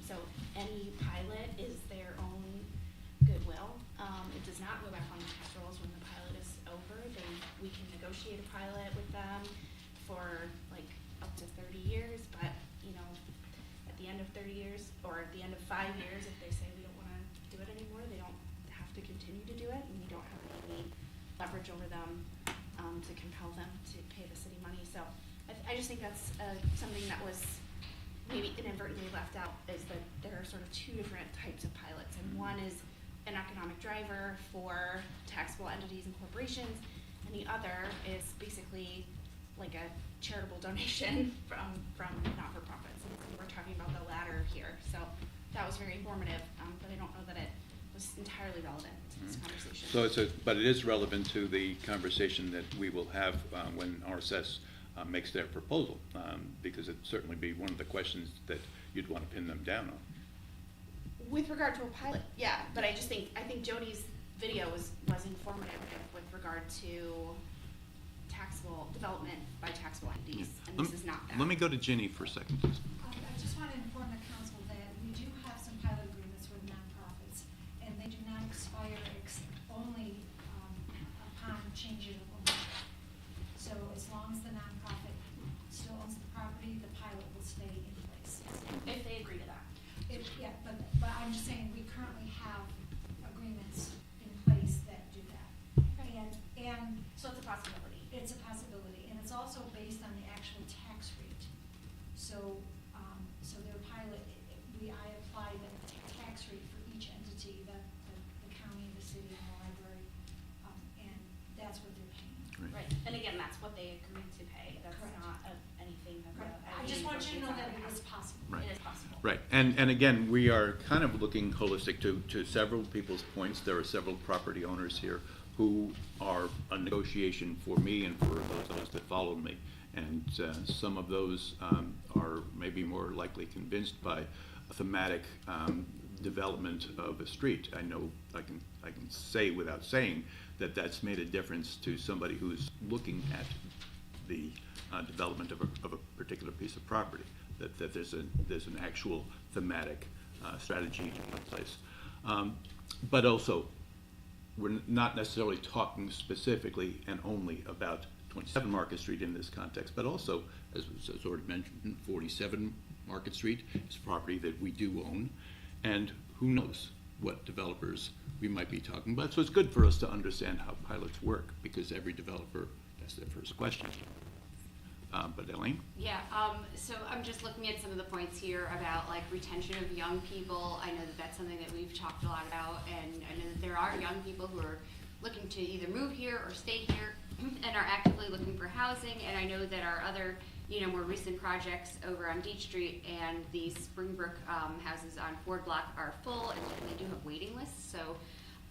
So any pilot is their own goodwill. It does not go back on the tax rolls when the pilot is over. We can negotiate a pilot with them for up to 30 years, but at the end of 30 years or at the end of 5 years, if they say we don't want to do it anymore, they don't have to continue to do it, and we don't have any leverage over them to compel them to pay the city money. So I just think that's something that was maybe inadvertently left out, is that there are sort of two different types of pilots, and one is an economic driver for taxable entities and corporations, and the other is basically like a charitable donation from not-for-profits. And so we're talking about the latter here. So that was very informative, but I don't know that it was entirely relevant to this conversation. So but it is relevant to the conversation that we will have when RSS makes their proposal, because it'd certainly be one of the questions that you'd want to pin them down on. With regard to a pilot, yeah, but I think Joni's video was informative with regard to taxable development by taxable entities, and this is not that. Let me go to Ginny for a second, please. I just want to inform the council that we do have some pilot agreements with nonprofits, and they do not expire only upon change of ownership. So as long as the nonprofit still owns the property, the pilot will stay in place. If they agree to that. Yeah, but I'm just saying, we currently have agreements in place that do that. And So it's a possibility. it's a possibility, and it's also based on the actual tax rate. So, their pilot, I apply the tax rate for each entity, the county, the city, and the library, and that's what they're paying. Right, and again, that's what they agreed to pay. That's Correct. not anything that Correct. the. I just want you to know that it is possible. Right. It is possible. Right, and again, we are kind of looking holistic to several people's points. There are several property owners here who are a negotiation for me and for those that follow me. And some of those are maybe more likely convinced by a thematic development of a street. I know I can say without saying that that's made a difference to somebody who's looking at the development of a particular piece of property. That there's an actual thematic strategy in place. But also, we're not necessarily talking specifically and only about 27 Market Street in this context, but also, as was already mentioned, 47 Market Street is property that we do own, and who knows what developers we might be talking about. So it's good for us to understand how pilots work, because every developer, that's their first question. But Elaine? Yeah, so I'm just looking at some of the points here about like retention of young people. I know that that's something that we've talked a lot about, and I know that there are young people who are looking to either move here or stay here and are actively looking for housing. And I know that our other, more recent projects over on Deach Street and the Springbrook houses on Ford Block are full, and they do have waiting lists. So,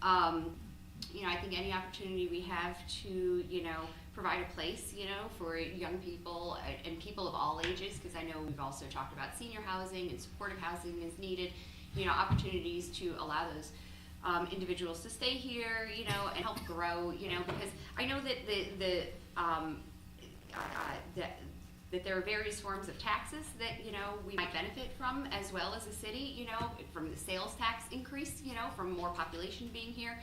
I think any opportunity we have to, provide a place, for young people and people of all ages, because I know we've also talked about senior housing and supportive housing is needed, opportunities to allow those individuals to stay here, and help grow, because I know that that there are various forms of taxes that, we might benefit from as well as a city, from the sales tax increase, from more population being here.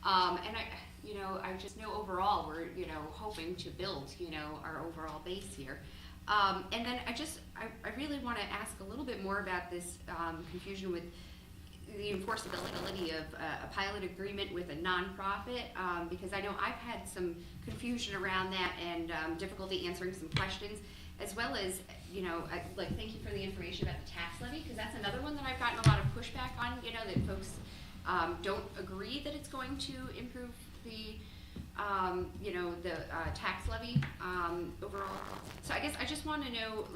And I just know overall we're, hoping to build, our overall base here. And then I really want to ask a little bit more about this confusion with the enforceability of a pilot agreement with a nonprofit, because I know I've had some confusion around that and difficulty answering some questions, as well as, thank you for the information about the tax levy, because that's another one that I've gotten a lot of pushback on, that folks don't agree that it's going to improve the, the tax levy overall. So I guess I just want to know,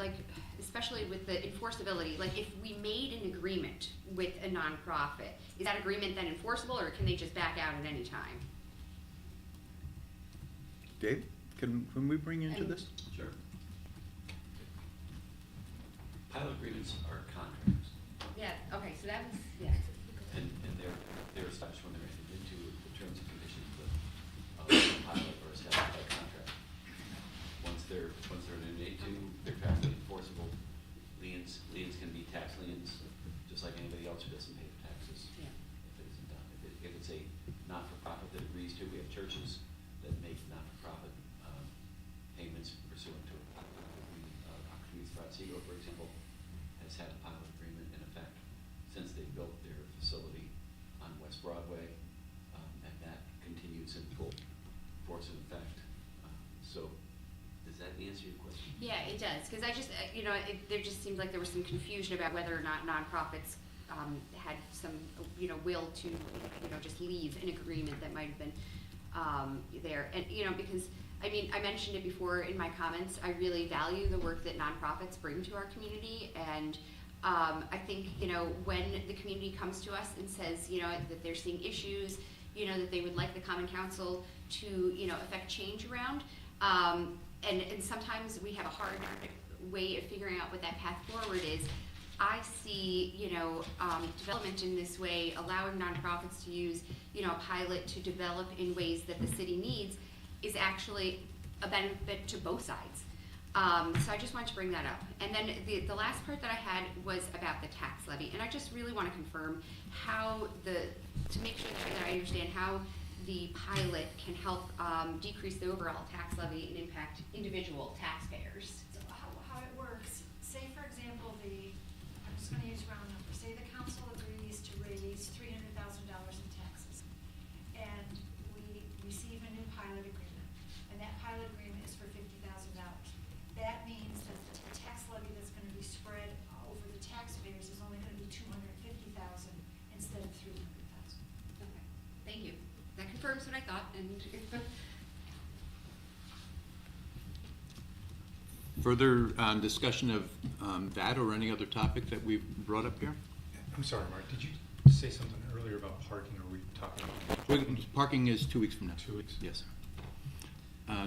especially with the enforceability, if we made an agreement with a nonprofit, is that agreement then enforceable, or can they just back out at any time? Dave, can we bring you into this? Sure. Pilot agreements are contracts. Yeah, okay, so that was, yeah. And they're established when they're entered into the terms and conditions of a pilot or established by contract. Once they're entered into, they're factually enforceable. Liens can be tax liens, just like anybody else who doesn't pay the taxes. Yeah. If it isn't done. If it's a not-for-profit that agrees to, we have churches that make not-for-profit payments pursuant to a pilot agreement. Opportunities for Otsego, for example, has had a pilot agreement in effect since they built their facility on West Broadway, and that Yeah, it does, because I just, there just seemed like there was some confusion about whether or not nonprofits had some, will to, just leave an agreement that might have been there. And, because, I mentioned it before in my comments, I really value the work that nonprofits bring to our community, and I think, when the community comes to us and says, that they're seeing issues, that they would like the Common Council to, affect change around, and sometimes we have a hard way of figuring out what that path forward is. I see, development in this way, allowing nonprofits to use, a pilot to develop in ways that the city needs, is actually a benefit to both sides. So I just wanted to bring that up. And then the last part that I had was about the tax levy, and I just really want to confirm how to make sure that I understand how the pilot can help decrease the overall tax levy and impact individual taxpayers. So how it works, say for example, I'm just gonna use round numbers, say the council agrees to raise $300,000 in taxes, and we receive a new pilot agreement, and that pilot agreement is for $50,000. That means that the tax levy that's gonna be spread over the taxpayers is only gonna be $250,000 instead of $300,000. Okay, thank you. That confirms what I thought, and Further discussion of that or any other topic that we've brought up here? I'm sorry, Mark, did you say something earlier about parking, or were we talking about? Parking is 2 weeks from now. 2 weeks? Yes.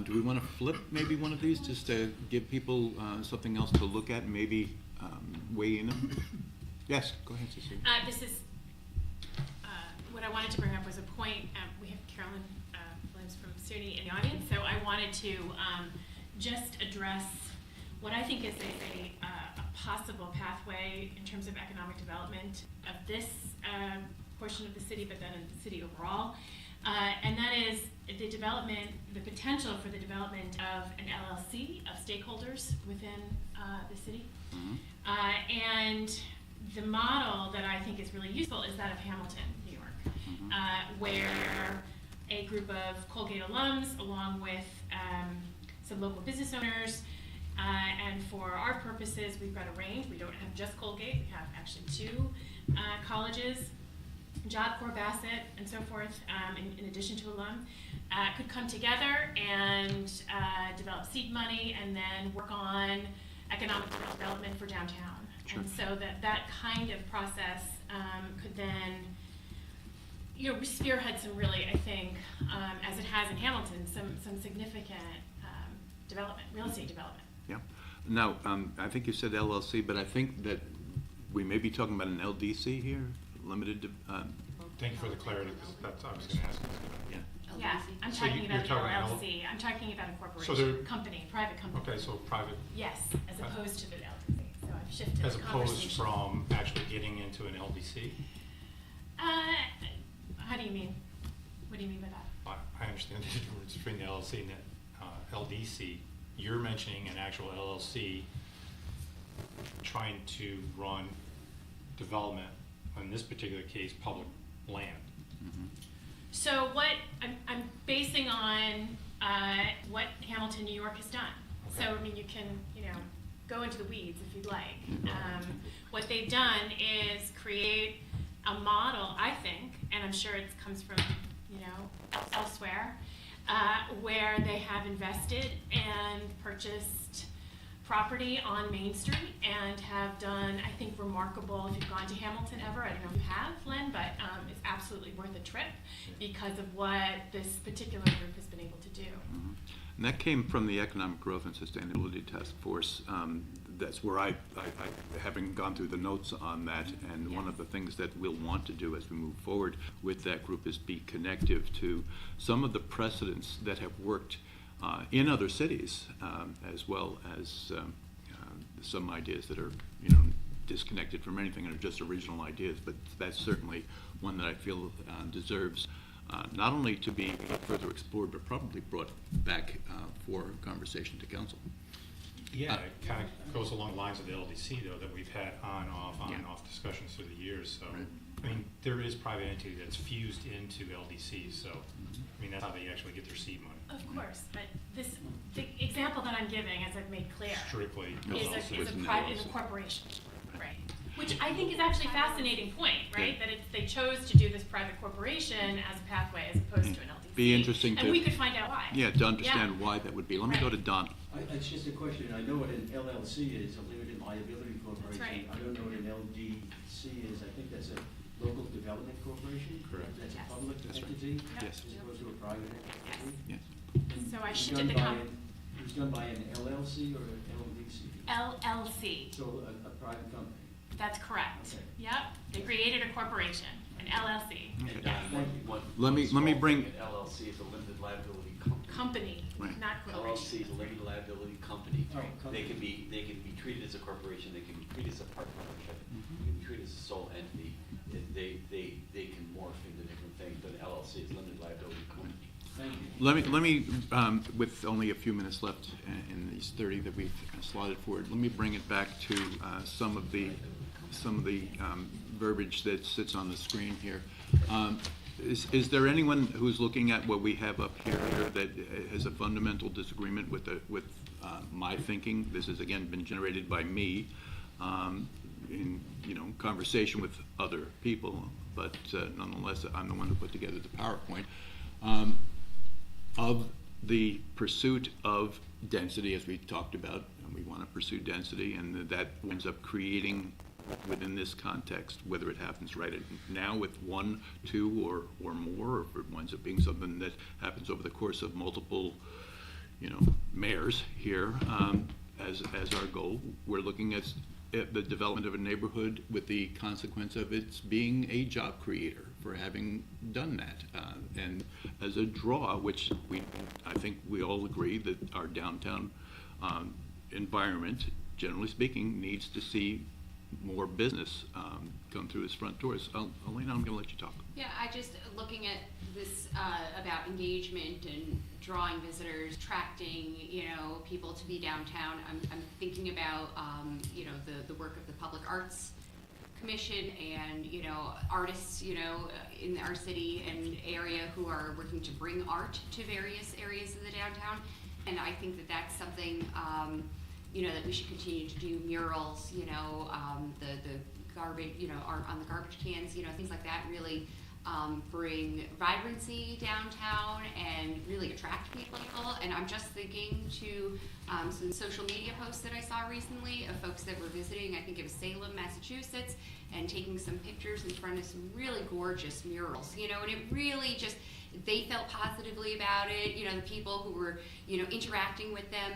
Do we want to flip maybe one of these, just to give people something else to look at, and maybe weigh in on? Yes, go ahead, Cecilia. This is, what I wanted to bring up was a point, we have Carolyn Williams from SUNY in the audience, so I wanted to just address what I think is a possible pathway in terms of economic development of this portion of the city, but then in the city overall. And that is the potential for the development of an LLC of stakeholders within the city. Mm-hmm. And the model that I think is really useful is that of Hamilton, New York, where a group of Colgate alums, along with some local business owners, and for our purposes, we've got a range. We don't have just Colgate. We have actually 2 colleges, Job Corps, Bassett, and so forth, in addition to alum, could come together and develop seed money and then work on economic development for downtown. Sure. And so that kind of process could then spearhead some really, I think, as it has in Hamilton, some significant development, real estate development. Yeah. Now, I think you said LLC, but I think that we may be talking about an LDC here, limited. Thank you for the clarity, because that's I was going to ask. Yeah. Yeah, I'm So talking you're about an talking about LLC. I'm talking about a So corporation, company, private company. Okay, so private. Yes, as opposed to the LLC. So I've shifted As the opposed conversation. from actually getting into an LDC? How do you mean? What do you mean by that? I understand the difference between the LLC and the LDC. You're mentioning an actual LLC trying to run development, in this particular case, public land. Mm-hmm. So what I'm basing on what Hamilton, New York has done. Okay. So I mean, you can go into the weeds if you'd like. What they've done is create a model, I think, and I'm sure it comes from elsewhere, where they have invested and purchased property on Main Street and have done, I think, remarkable. If you've gone to Hamilton ever, I don't know if you have, Len, but it's absolutely worth a trip because of what this particular group has been able to do. Mm-hmm. And that came from the Economic Growth and Sustainability Task Force. That's where I having gone through the notes on that, and one of the things that we'll want to do as we move forward with that group is be connective to some of the precedents that have worked in other cities, as well as some ideas that are, disconnected from anything and are just original ideas. But that's certainly one that I feel deserves not only to be further explored, but probably brought back for conversation to council. Yeah, it kind of goes along the lines of the LDC, though, that we've had on and off discussions through the years. So, right. I mean, there is private entity that's fused into LDCs. So, I mean, that's how they actually get their seed money. Of course, but the example that I'm giving, as I've made clear, Strictly is LLC. is a corporation, right? Which I think is actually a fascinating point, right? That they chose to do this private corporation as a pathway as opposed to an LDC. Be interesting And to- we could find out why. Yeah, to understand why that would be. Let me go to Don. It's just a question, I know what an LLC is, a limited liability corporation. right. I don't know what an LDC is, I think that's a local development corporation? Correct. That's Yes. a public That's right. entity? Yes. As opposed to a private entity? Yes. And So I it's shifted done the by com- an- It's done by an LLC or an LDC? LLC, So a private company? that's correct. Okay. Yep, they created a corporation, an LLC. Okay. Yes. Thank you. Let me bring- An LLC is a limited liability company. Company, Right. not corporation. LLC is a limited liability company. Oh, They company. can be treated as a corporation, they can be treated as a partnership, Mm-hmm. they can be treated as a sole entity. They can morph into different things, but an LLC is a limited liability company. Thank you. Let me, with only a few minutes left in these 30 that we've slotted forward, let me bring it back to some of the verbiage that sits on the screen here. Is there anyone who's looking at what we have up here that has a fundamental disagreement with my thinking? This has again been generated by me in conversation with other people, but nonetheless, I'm the one who put together the PowerPoint. Of the pursuit of density, as we talked about, and we want to pursue density, and that ends up creating within this context, whether it happens right now with 1, 2, or more, or if it winds up being something that happens over the course of multiple, mayors here, as our goal. We're looking at the development of a neighborhood with the consequence of its being a job creator for having done that. And as a draw, which I think we all agree that our downtown environment, generally speaking, needs to see more business come through its front doors. Elena, I'm going to let you talk. Yeah, I just, looking at this about engagement and drawing visitors, attracting, people to be downtown, I'm thinking about, the work of the Public Arts Commission and, artists, in our city and area who are working to bring art to various areas of the downtown. And I think that that's something, that we should continue to do. Murals, the garbage, art on the garbage cans, things like that really bring vibrancy downtown and really attract people. And I'm just thinking to some social media posts that I saw recently of folks that were visiting, I think it was Salem, Massachusetts, and taking some pictures in front of some really gorgeous murals, and it really just, they felt positively about it, the people who were, interacting with them,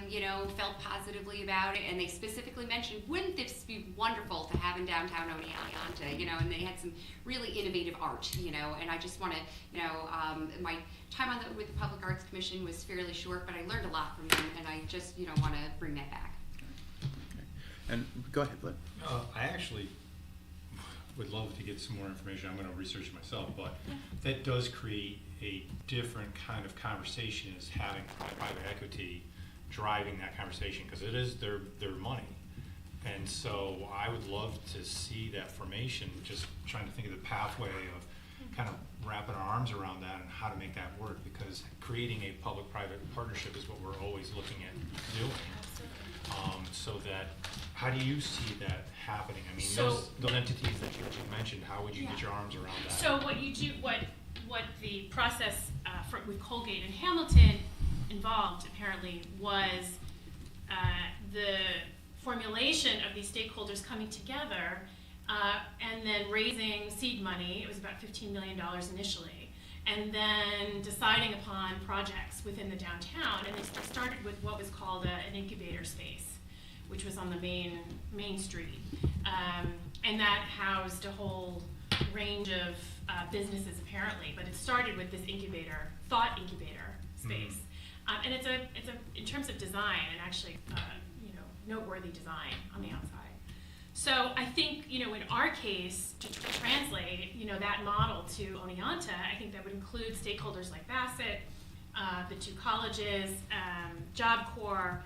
felt positively about it, and they specifically mentioned, wouldn't this be wonderful to have in downtown Oneonta, and they had some really innovative art, and I just want to, my time with the Public Arts Commission was fairly short, but I learned a lot from them, and I just, want to bring that back. Okay. And go ahead, Glenn. I actually would love to get some more information. I'm going to research it myself, but that does create a different kind of conversation as having private equity driving that conversation, because it is their money. And so I would love to see that formation, just trying to think of the pathway of kind of wrapping our arms around that and how to make that work, because creating a public-private partnership is what we're always looking at doing. So that, how do you see that happening? I mean, So- those entities that you mentioned, how would you get your arms around that? So what you do, what the process with Colgate and Hamilton involved apparently was the formulation of these stakeholders coming together and then raising seed money. It was about $15 million initially, and then deciding upon projects within the downtown. And they started with what was called an incubator space, which was on the main street, and that housed a whole range of businesses apparently. But it started with this thought incubator space, and it's in terms of design and actually noteworthy design on the outside. So I think, in our case, to translate, that model to Oneonta, I think that would include stakeholders like Bassett, the two colleges, Job Corps,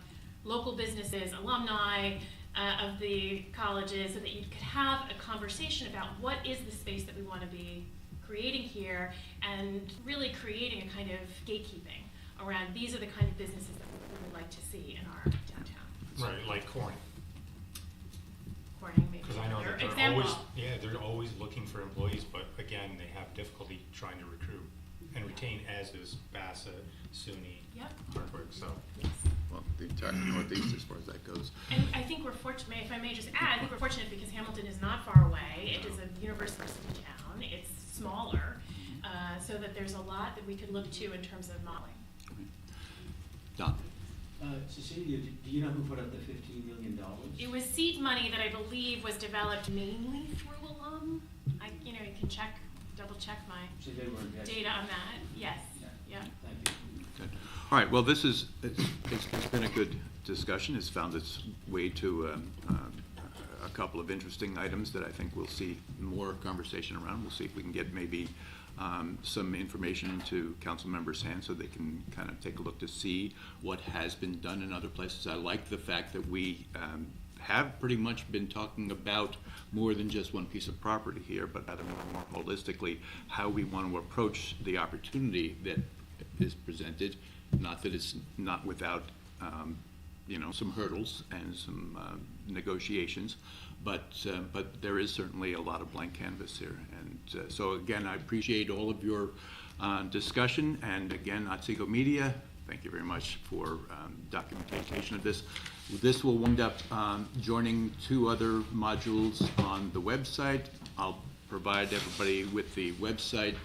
local businesses, alumni of the colleges, so that you could have a conversation about what is the space that we want to be creating here, and really creating a kind of gatekeeping around these are the kind of businesses that we would like like to see in our downtown. Right, like Corning. Corning, maybe Because I know another that they're example. always, they're always looking for employees, but again, they have difficulty trying to recruit and retain, as is Bassett, SUNY, Yep. Hardwick, so. Well, the entire Northeast as far as that goes. And I think we're fortunate, if I may just add, I think we're fortunate because Hamilton is not far away. It is a university town. It's smaller, so that there's a lot that we could look to in terms of modeling. Don? Cecilia, do you know who put up the $15 million? It was seed money that I believe was developed mainly through alum. You can double check my So they were invested. data on that. Yes, yeah. Thank you. Good. All right, well, it's been a good discussion. It's found its way to a couple of interesting items that I think we'll see more conversation around. We'll see if we can get maybe some information into council members' hands so they can kind of take a look to see what has been done in other places. I like the fact that we have pretty much been talking about more than just one piece of property here, but rather more holistically how we want to approach the opportunity that is presented. Not that it's not without some hurdles and some negotiations, but there is certainly a lot of blank canvas here. And so again, I appreciate all of your discussion, and again, Otsego Media, thank you very much for documentation of this. This will wind up joining 2 other modules on the website. I'll provide everybody with the website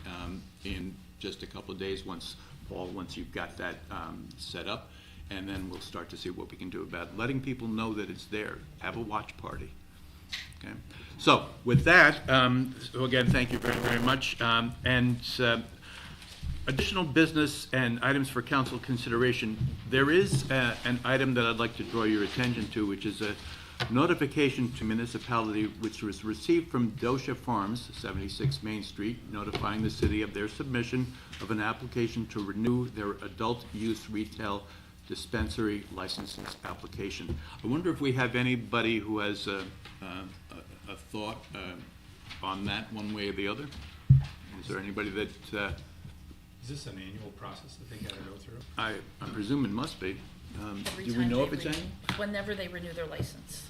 in just a couple of days once you've got that set up, and then we'll start to see what we can do about letting people know that it's there. Have a watch party. Okay. So with that, so again, thank you very, very much. Additional business and items for council consideration. There is an item that I'd like to draw your attention to, which is a notification to municipality which was received from Dosha Farms, 76 Main Street, notifying the city of their submission of an application to renew their adult use retail dispensary licenses application. I wonder if we have anybody who has a thought on that one way or the other? Is there anybody that... Is this an annual process that they gotta go through? I presume it must be. Every Do we time know they if it's renew- annual? Whenever they renew their license.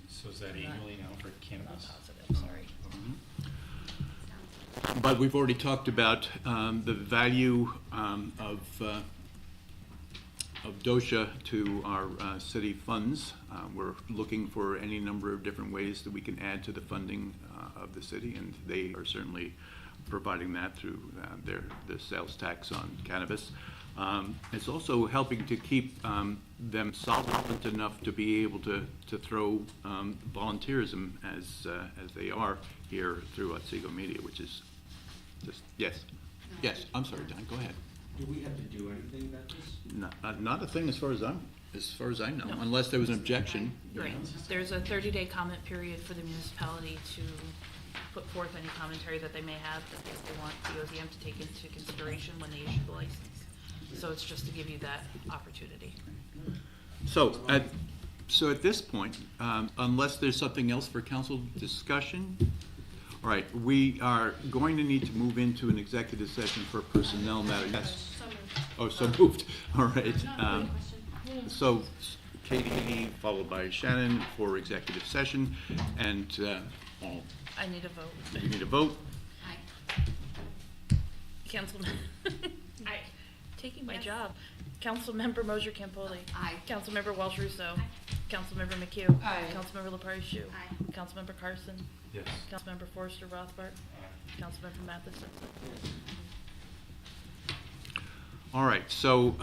So is that annually now for Not cannabis? positive, sorry. But we've already talked about the value of DOSHA to our city funds. We're looking for any number of different ways that we can add to the funding of the city, and they are certainly providing that through their sales tax on cannabis. It's also helping to keep them solvent enough to be able to throw volunteerism as they are here through Otsego Media, which is just, yes. Yes, I'm sorry, Don, go ahead. Do we have to do anything about this? Not a thing as far as I know, unless there was an objection. Right. There's a 30-day comment period for the municipality to put forth any commentary that they may have that they want the ODM to take into consideration when they issue the license. So it's just to give you that opportunity. So at this point, unless there's something else for council discussion, all right, we are going to need to move into an executive session for personnel matter. Yes. Oh, so moved. All right. So Katie, followed by Shannon for executive session, and all. I need a vote. You need a vote. Councilman. Aye. Taking my Yes. job. Councilmember Mosher Campoli. Aye. Councilmember Walsh Russo. Aye. Councilmember McHugh. Aye. Councilmember LaPari Shu. Aye. Councilmember Carson. Yes. Councilmember Forrester Rothbart. Councilmember Matheson. All right, so